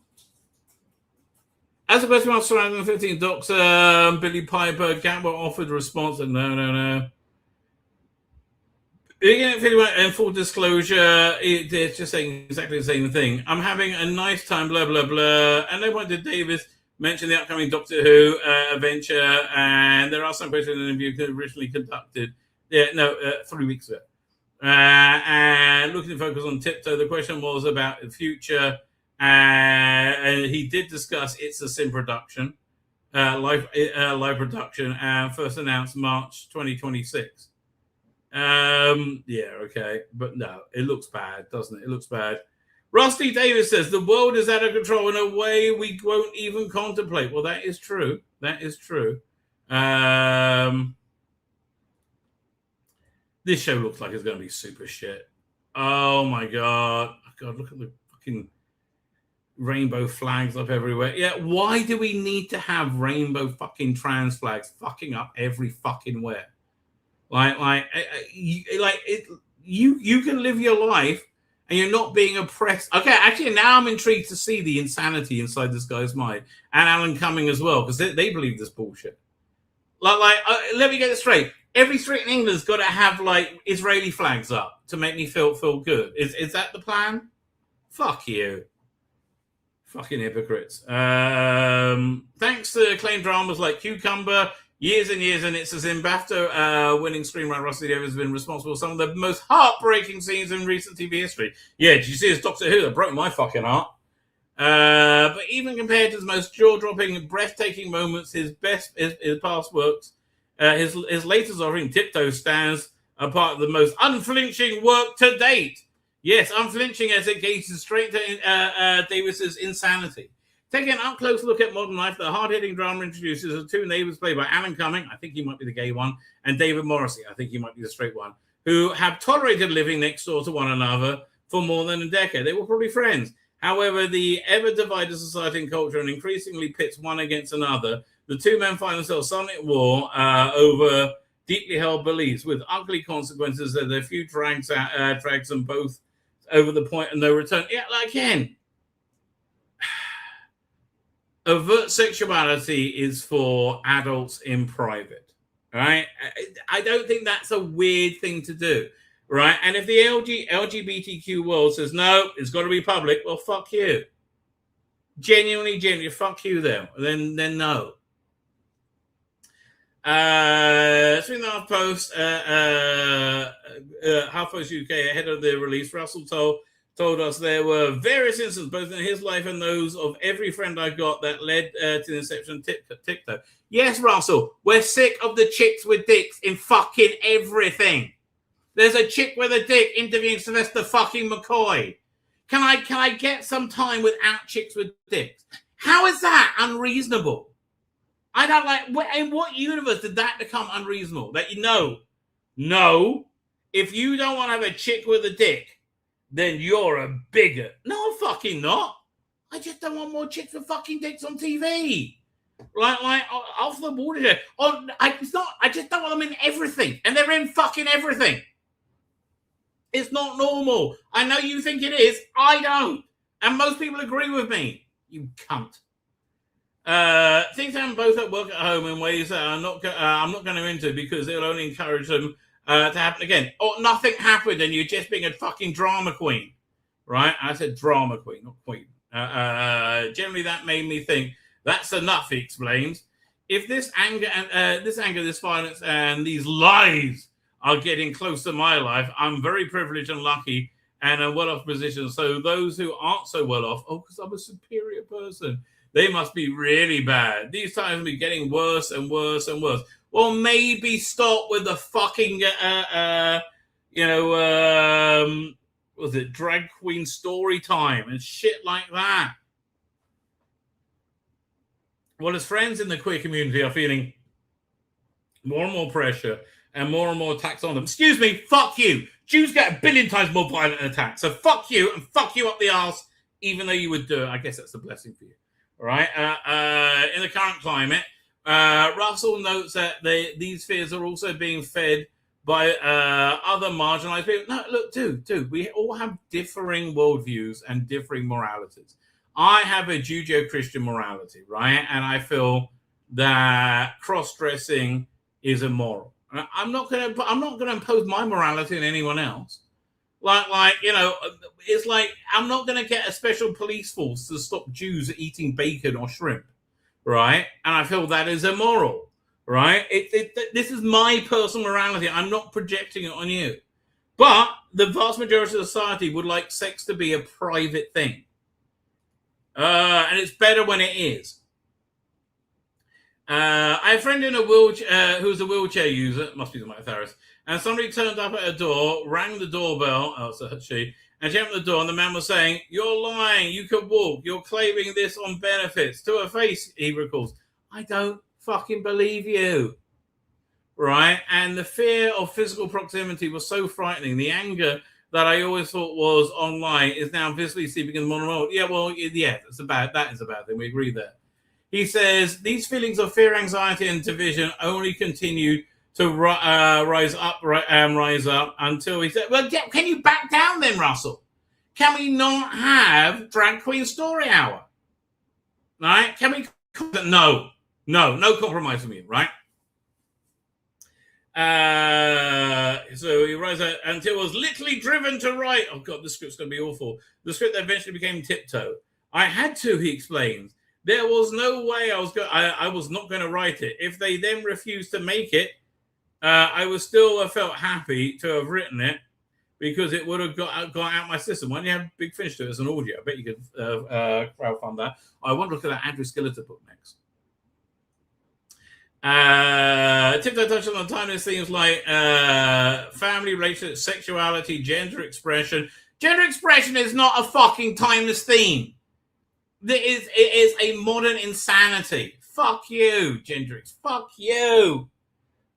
Speaker 8: As the question mark surrounding the 15th Doctor, Billy Piper, Gatwell offered a response that no. In full disclosure, it's just saying exactly the same thing. I'm having a nice time, blah, blah, blah. And no one did Davis mention the upcoming Doctor Who adventure, and there are some questions in the interview originally conducted. 3 weeks ago. And looking to focus on Tiptoe, the question was about the future. And he did discuss It's a Sim production, live production, and first announced March 2026. Okay, but no, it looks bad, doesn't it? It looks bad. Rusty Davis says the world is out of control in a way we won't even contemplate. Well, that is true. That is true. This show looks like it's going to be super shit. Oh my god! Look at the fucking rainbow flags up everywhere. Yeah, why do we need to have rainbow fucking trans flags fucking up every fucking where? You can live your life and you're not being oppressed. Okay, actually, now I'm intrigued to see the insanity inside this guy's mind, and Alan Cumming as well, because they believe this bullshit. Let me get this straight. Every street in England's got to have Israeli flags up to make me feel good. Is that the plan? Fuck you. Fucking hypocrites. Thanks to acclaimed dramas like Cucumber, years and years, and It's a Sim BAFTA winning screenwriter Rusty Davies has been responsible for some of the most heartbreaking scenes in recent TV history. Yeah, did you see his Doctor Who? That broke my fucking heart. But even compared to his most jaw-dropping, breathtaking moments, his past works, his latest offering, Tiptoe, stands apart of the most unflinching work to date. Yes, unflinching as it gazes straight to Davis's insanity. Taking an up-close look at modern life, the hard-hitting drama introduces the two neighbours played by Alan Cumming, I think he might be the gay one, and David Morrissey, I think he might be the straight one, who have tolerated living next door to one another for more than a decade. They were probably friends. However, the ever-divided society and culture and increasingly pits one against another. The two men find themselves suddenly at war over deeply held beliefs, with ugly consequences that their feud drags them both over the point of no return. Yeah, again, overt sexuality is for adults in private, right? I don't think that's a weird thing to do, right? And if the LGBTQ world says, no, it's got to be public, well, fuck you. Genuinely, fuck you then. Then no. Half Post UK ahead of the release, Russell told us there were various instances, both in his life and those of every friend I got, that led to the inception of TikTok. Yes, Russell, we're sick of the chicks with dicks in fucking everything. There's a chick with a dick interviewing Sylvester fucking McCoy. Can I get some time without chicks with dicks? How is that unreasonable? I don't in what universe did that become unreasonable? That no, if you don't want to have a chick with a dick, then you're a bigot. No, I'm fucking not. I just don't want more chicks with fucking dicks on TV. Off the border here. I just don't want them in everything. And they're in fucking everything. It's not normal. I know you think it is. I don't. And most people agree with me. You cunt. Things happen both at work at home in ways that I'm not going to into because it'll only encourage them to happen again. Or nothing happened and you're just being a fucking drama queen, right? I said drama queen, not queen. Generally, that made me think, that's enough, he explains. If this anger, this violence, and these lies are getting close to my life, I'm very privileged and lucky and a well-off position. So those who aren't so well-off, because I'm a superior person, they must be really bad. These times will be getting worse and worse and worse. Well, maybe stop with the fucking, was it drag queen story time and shit like that. Well, as friends in the queer community are feeling more and more pressure and more attacks on them. Excuse me, fuck you. Jews get 1 billion times more violent attacks. So fuck you and fuck you up the arse, even though you would do it. I guess that's a blessing for you. All right. In the current climate, Russell notes that these fears are also being fed by other marginalized people. No, look, dude, we all have differing worldviews and differing moralities. I have a Judeo-Christian morality, right? And I feel that cross-dressing is immoral. I'm not going to impose my morality on anyone else. It's like I'm not going to get a special police force to stop Jews eating bacon or shrimp, right? And I feel that is immoral, right? This is my personal morality. I'm not projecting it on you. But the vast majority of society would like sex to be a private thing. And it's better when it is. I have a friend in a wheelchair who's a wheelchair user, must be my therapist, and somebody turned up at her door, rang the doorbell, and she opened the door, and the man was saying, "You're lying, you can walk, you're claiming this on benefits." To her face, he recalls, "I don't fucking believe you." Right? And the fear of physical proximity was so frightening. The anger that I always thought was online is now visibly seeping in the modern world. Yeah, well, yeah, that is a bad thing. We agree there. He says, these feelings of fear, anxiety, and division only continue to rise up until he said, well, can you back down then, Russell? Can we not have Drag Queen Story Hour? Right? Can we? No compromise from you, right? So he writes out, until was literally driven to write. Oh God, the script's going to be awful. The script that eventually became Tiptoe. I had to, he explains. There was no way I was not going to write it. If they then refused to make it, I would still have felt happy to have written it because it would have got out my system. Why don't you have Big Finish to it as an audio? I bet you could crowdfund that. I want to look at that Andrew Skeleton book next. Tiptoe touched on the timeless themes like family, relationships, sexuality, gender expression. Gender expression is not a fucking timeless theme. It is a modern insanity. Fuck you, Gendrix. Fuck you.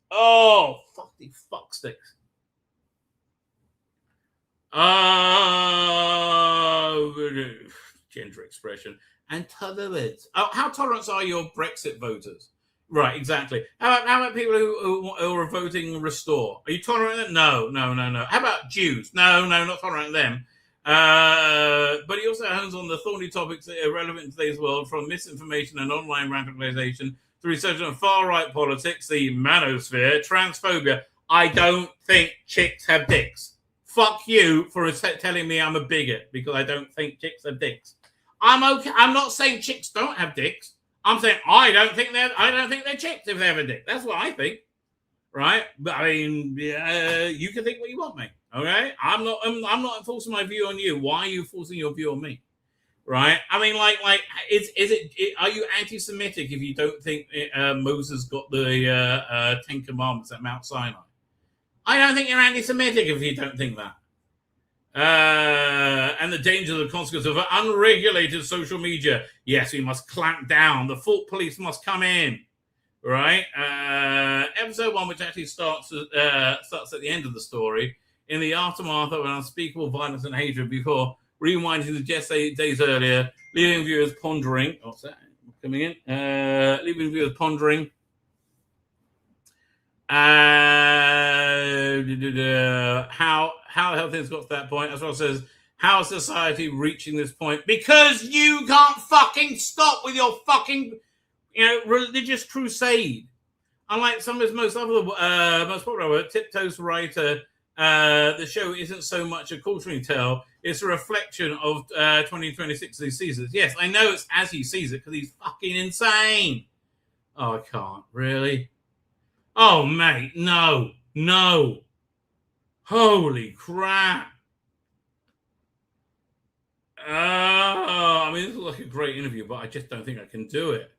Speaker 8: Oh, fuck the fuck sticks. Gender expression. And tolerance. Oh, how tolerant are your Brexit voters? Right, exactly. How about people who are voting Restore? Are you tolerant of them? No. How about Jews? No, not tolerant of them. But he also hones on the thorny topics that are relevant in today's world, from misinformation and online radicalization to research on far-right politics, the manosphere, transphobia. I don't think chicks have dicks. Fuck you for telling me I'm a bigot because I don't think chicks have dicks. I'm okay. I'm not saying chicks don't have dicks. I'm saying I don't think they're chicks if they have a dick. That's what I think, right? But I mean, you can think what you want, mate. Okay, I'm not enforcing my view on you. Why are you forcing your view on me? Right? I mean, are you anti-Semitic if you don't think Moses got the 10 Commandments at Mount Sinai? I don't think you're anti-Semitic if you don't think that. And the dangers and consequences of unregulated social media. Yes, we must clamp down. The thought police must come in. Right? Episode 1, which actually starts at the end of the story, in the aftermath of an unspeakable violence and hatred, before rewinding to just days earlier, leaving viewers pondering. What's that? Coming in. Leaving viewers pondering. How the hell things got to that point. As well as says, how is society reaching this point? Because you can't fucking stop with your fucking religious crusade. Unlike some of his most popular work, Tiptoe's writer, the show isn't so much a cautionary tale, it's a reflection of 2026 as he sees it. Yes, I know it's as he sees it because he's fucking insane. Oh, I can't. Really? Oh, mate, no. Holy crap. I mean, this is like a great interview, but I just don't think I can do it.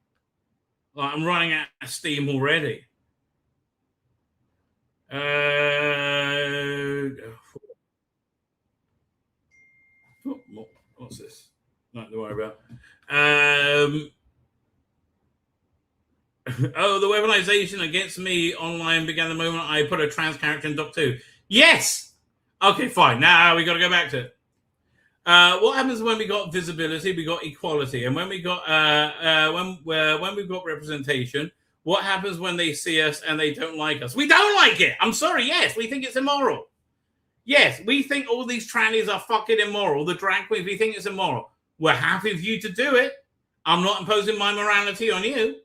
Speaker 8: Like, I'm running out of steam already. What's this? Nothing to worry about. The weaponization against me online began the moment I put a trans character in Doc 2. Yes! Okay, fine. Now we got to go back to it. What happens when we got visibility? We got equality, and when we got when we've got representation, what happens when they see us and they don't like us? We don't like it. I'm sorry. Yes, we think it's immoral. Yes, we think all these trannies are fucking immoral. The drag queens, we think it's immoral. We're happy for you to do it. I'm not imposing my morality on you.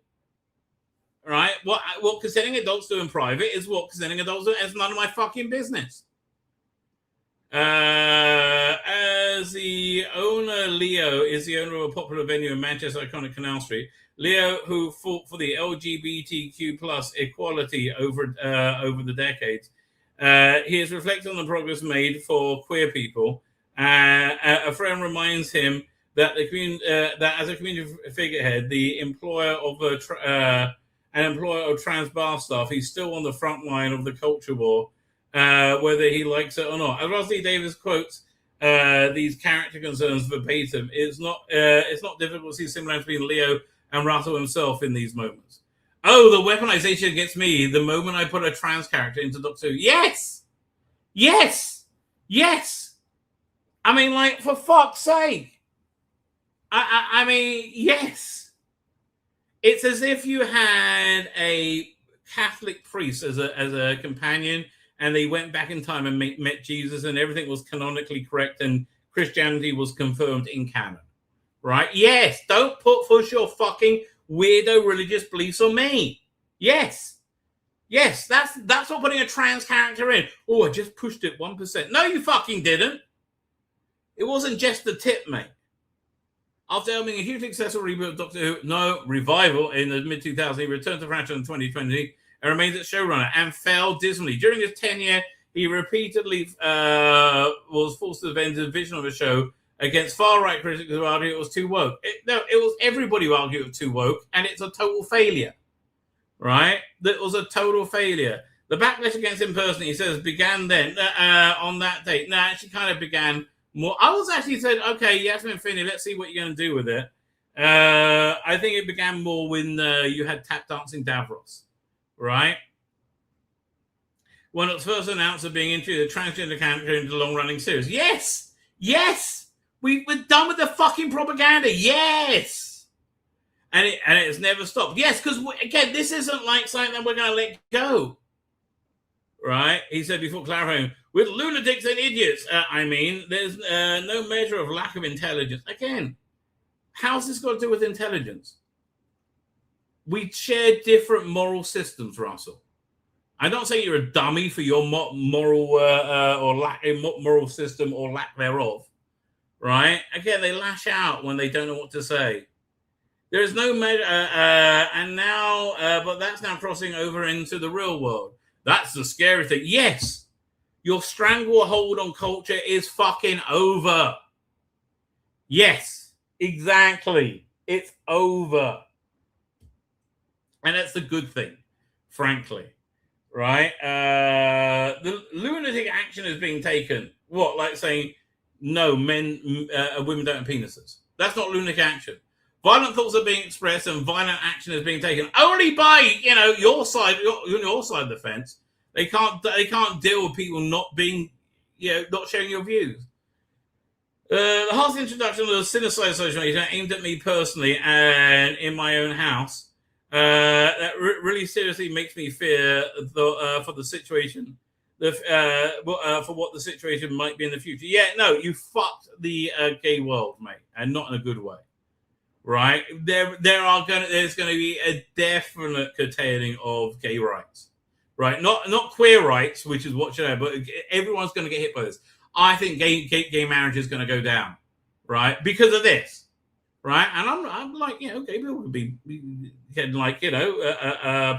Speaker 8: Right? What consenting adults do in private is what consenting adults do. It's none of my fucking business. As the owner, Leo is the owner of a popular venue in Manchester, iconic Canal Street. Leo, who fought for the LGBTQ plus equality over the decades, he has reflected on the progress made for queer people. A friend reminds him that that as a community figurehead, the employer of an employer of trans bar staff, he's still on the front line of the culture war. Whether he likes it or not. As Rossi Davies quotes these character concerns verbatim, it's not difficult to see similarities between Leo and Russell himself in these moments. Oh, the weaponization against me the moment I put a trans character into Doctor Who. Yes! I mean, like, for fuck's sake. I mean, yes. It's as if you had a Catholic priest as a companion, and they went back in time and met Jesus, and everything was canonically correct, and Christianity was confirmed in canon. Right? Yes. Don't push your fucking weirdo religious beliefs on me. Yes. That's what putting a trans character in. Oh, I just pushed it 1%. No, you fucking didn't. It wasn't just the tip, mate. After having a hugely successful reboot of Doctor Who, revival in the mid-2000s, he returned to franchise in 2020 and remains its showrunner and failed dismally. During his tenure, he repeatedly was forced to defend his vision of the show against far-right critics who argued it was too woke. It was everybody who argued it was too woke, and it's a total failure. Right? That was a total failure. The backlash against him personally, he says, began then, on that date. No, actually kind of began more. I was actually said, okay, Yasmin Finney, let's see what you're going to do with it. I think it began more when you had Tap Dancing Davros. Right? When it was first announced of being introduced a transgender character into the long-running series. Yes! We're done with the fucking propaganda. Yes! And it's never stopped. Yes, because, again, this isn't like something that we're going to let go. Right? He said before clarifying, with lunatics and idiots, there's no measure of lack of intelligence. Again, how's this got to do with intelligence? We share different moral systems, Russell. I don't say you're a dummy for your moral or lack moral system or lack thereof, right? Again, they lash out when they don't know what to say. There is no measure, and now, but that's now crossing over into the real world. That's the scary thing. Yes, your stranglehold on culture is fucking over. Yes, exactly. It's over. And that's the good thing, frankly, right? The lunatic action is being taken. What, like saying, no, women don't have penises. That's not lunatic action. Violent thoughts are being expressed and violent action is being taken only by, your side, your side of the fence. They can't deal with people not being, not sharing your views. The harsh introduction of the Cinecide Association aimed at me personally and in my own house. That really seriously makes me fear for the situation, for what the situation might be in the future. Yeah, no, you fucked the gay world, mate, and not in a good way. right? There's going to be a definite curtailing of gay rights, right? Not queer rights, which is what should have, but everyone's going to get hit by this. I think gay marriage is going to go down, right? Because of this, right? And I'm like, gay people could can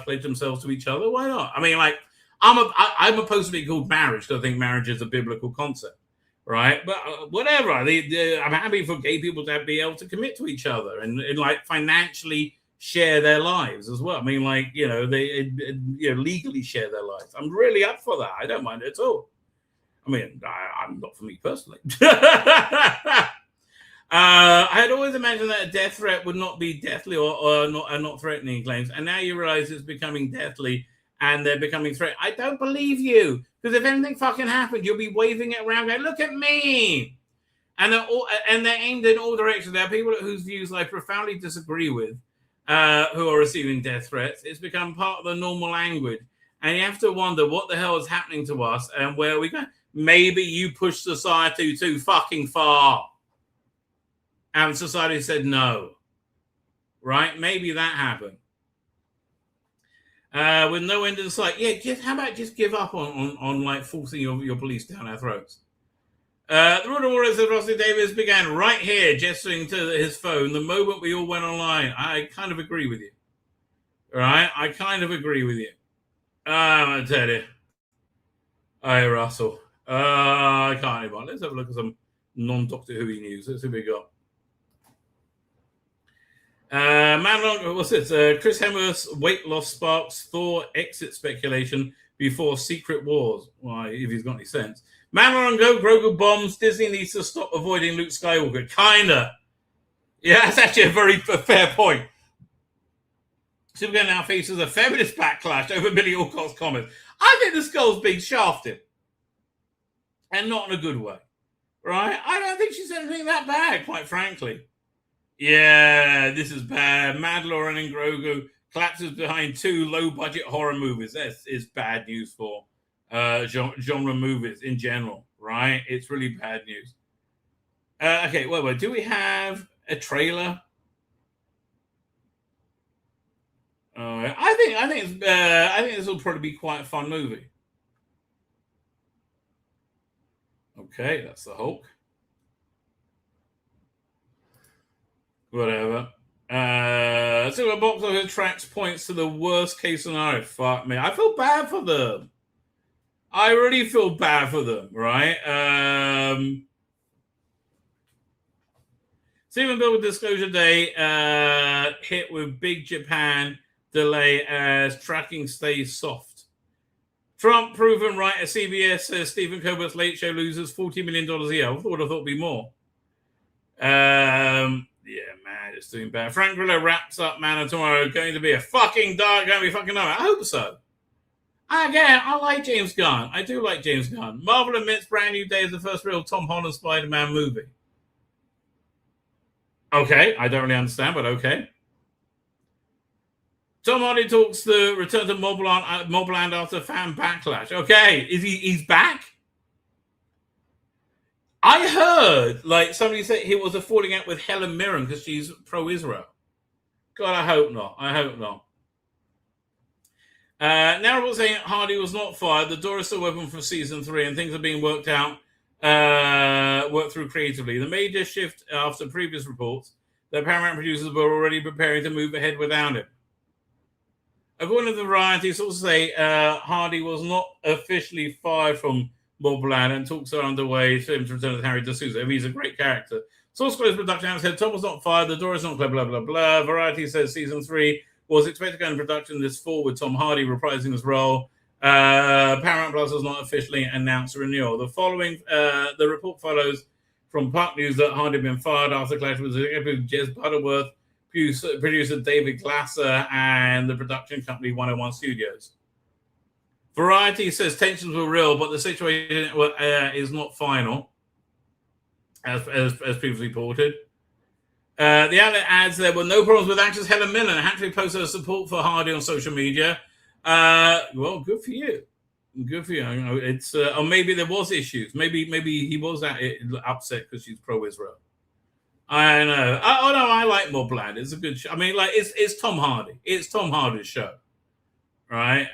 Speaker 8: pledge themselves to each other. Why not? I mean, like, I'm opposed to being called marriage because I think marriage is a biblical concept, right? But whatever. I'm happy for gay people to be able to commit to each other and like financially share their lives as well. I mean, like, they legally share their lives. I'm really up for that. I don't mind it at all. I mean, I'm not for me personally. I had always imagined that a death threat would not be deathly or not threatening claims, and now you realize it's becoming deathly and they're becoming threat. I don't believe you, because if anything fucking happened, you'll be waving it around going, look at me. And they're aimed in all directions. There are people whose views I profoundly disagree with who are receiving death threats. It's become part of the normal language. And you have to wonder what the hell is happening to us and where we go. Maybe you push society too fucking far. And society said no. Right? Maybe that happened. With no end in sight. Yeah, how about just give up on like forcing your police down our throats? The Royal Warriors of Rossi Davies began right here, gesturing to his phone the moment we all went online. I kind of agree with you. Right? I kind of agree with you. I'm going to tell you. Hey, Russell. I can't even. Let's have a look at some non-Doctor Who news. Let's see what we got. What's this? Chris Hemsworth's weight loss sparks Thor exit speculation before Secret Wars. Why, if he's got any sense. Mandalorian go, Grogu bombs. Disney needs to stop avoiding Luke Skywalker. Kinda. Yeah, that's actually a very fair point. Supergirl now faces a feminist backlash over Billy Alcott's comments. I think this girl's being shafted. And not in a good way. Right? I don't think she's anything that bad, quite frankly. Yeah, this is bad. Mandalorian and Grogu collapses behind 2 low-budget horror movies. That is bad news for genre movies in general, right? It's really bad news. Okay, wait. Do we have a trailer? I think this will probably be quite a fun movie. Okay, that's the Hulk. Whatever. So the box office tracks points to the worst case scenario. Fuck me. I feel bad for them. I really feel bad for them, right? Steven Spielberg Disclosure Day hit with big Japan delay as tracking stays soft. Trump proven right at CBS says Stephen Colbert's Late Show loses $40 million a year. I would have thought it'd be more. Yeah, man, it's doing bad. Frank Grillo wraps up Man of Tomorrow. Going to be a fucking dark, going to be fucking nightmare. I hope so. Again, I like James Gunn. I do like James Gunn. Marvel admits Brand New Day is the first real Tom Holland Spider-Man movie. Okay, I don't really understand, but okay. Tom Hardy talks the return to Mobland after fan backlash. Okay, he's back? I heard, like, somebody said he was a falling out with Helen Mirren because she's pro-Israel. God, I hope not. Now we're saying Hardy was not fired. The door is still open for season 3 and things are being worked through creatively. The major shift after previous reports, the Paramount producers were already preparing to move ahead without him. According to the Variety, sources say Hardy was not officially fired from Mobland and talks are underway for him to return as Harry D'Souza. He's a great character. Source close production house said Tom was not fired. The door is not closed. Blah blah blah. Variety says season 3 was expected to go into production this fall with Tom Hardy reprising his role. Paramount Plus has not officially announced a renewal. The report follows from Puck News that Hardy had been fired after clash with executive Jez Butterworth, producer David Glasser, and the production company 101 Studios. Variety says tensions were real, but the situation is not final, as previously reported. The outlet adds there were no problems with actress Helen Mirren and actually posted her support for Hardy on social media. Well, good for you. Good for you. It's or maybe there was issues. Maybe he was upset because she's pro-Israel. I know. Oh no, I like Mob Lad. It's a good show. I mean, like it's Tom Hardy. It's Tom Hardy's show, right?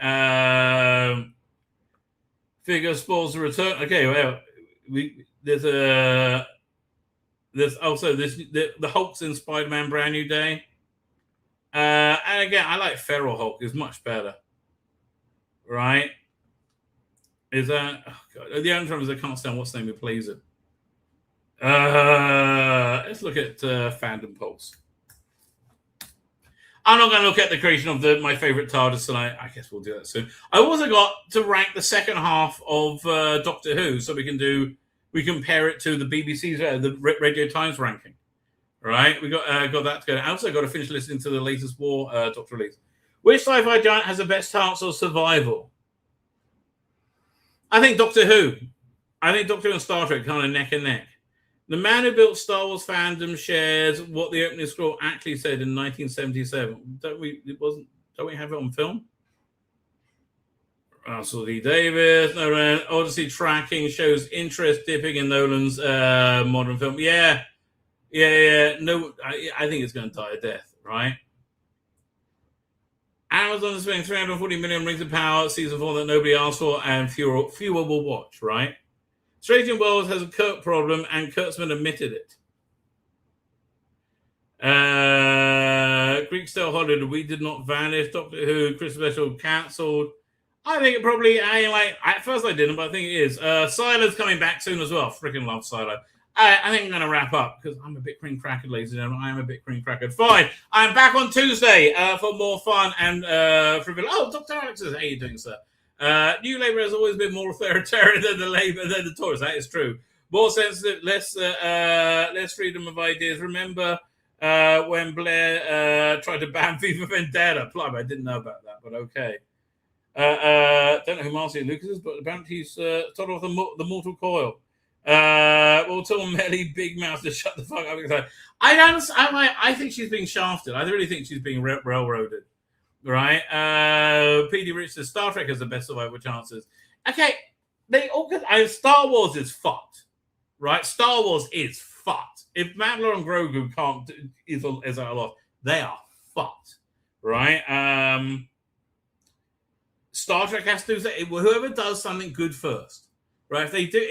Speaker 8: Figure spoils the return. Okay, well, there's also the Hulk's in Spider-Man Brand New Day. And again, I like Feral Hulk. It's much better, right? Is that the only problem is I can't stand what's the name who plays it. Let's look at Fandom Pulse. I'm not going to look at the creation of my favorite TARDIS tonight. I guess we'll do that soon. I also got to rank the second half of Doctor Who, so we compare it to the BBC's the Radio Times ranking. Right, we got that to go. I also got to finish listening to the latest War Doctor release. Which sci-fi giant has the best chance of survival? I think Doctor Who. I think Doctor Who and Star Trek kind of neck and neck. The man who built Star Wars fandom shares what the opening scroll actually said in 1977. Don't we have it on film? Russell D. Davies, no, Odyssey tracking shows interest dipping in Nolan's modern film. Yeah. No, I think it's going to die a death, right? Amazon is spending 340 million Rings of Power season 4 that nobody asked for, and fewer will watch, right? Strange Worlds has a Kirk problem, and Kurtzman admitted it. Greek Style Hollywood, we did not vanish. Doctor Who, Christmas special cancelled. I think it probably, at first I didn't, but I think it is. Silo's coming back soon as well. Freaking love Silo. I think I'm going to wrap up because I'm a bit cream crackered, ladies and gentlemen. I am a bit cream crackered. Fine. I'm back on Tuesday for more fun and frivolous. Oh, Dr. Alex says, how are you doing, sir? New Labour has always been more authoritarian than the Tories. That is true. More sensitive, less freedom of ideas. Remember when Blair tried to ban FIFA Vendetta? Plum, I didn't know about that, but okay. Don't know who Marcy Lucas is, but apparently he's told off the Mortal Coil. We'll tell Melly Big Mouth to shut the fuck up. I think she's being shafted. I really think she's being railroaded. Right? PD Rich says Star Trek has the best survival chances. Okay, Star Wars is fucked. Right? Star Wars is fucked. If Mandalore and Grogu is at a loss, they are fucked. Right? Star Trek has to do that. Whoever does something good first. Right? If they do,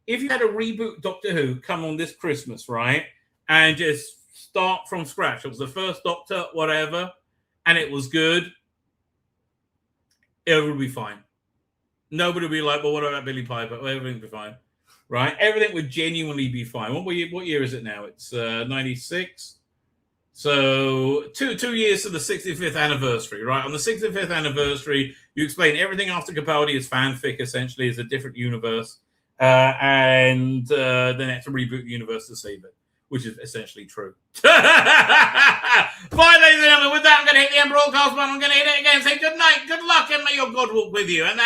Speaker 8: if you had a reboot Doctor Who come on this Christmas, right, and just start from scratch, it was the first Doctor, whatever, and it was good, it would be fine. Nobody would be like, well, what about Billy Piper? Everything would be fine, right? Everything would genuinely be fine. What year is it now? It's 96. So 2 years to the 65th anniversary, right? On the 65th anniversary, you explain everything after Capaldi is fanfic, essentially, is a different universe. And then they have to reboot the universe to save it, which is essentially true. Fine, ladies and gentlemen, with that, I'm going to hit the end broadcast button. I'm going to hit it again, say good night, good luck, and may your God walk with you. And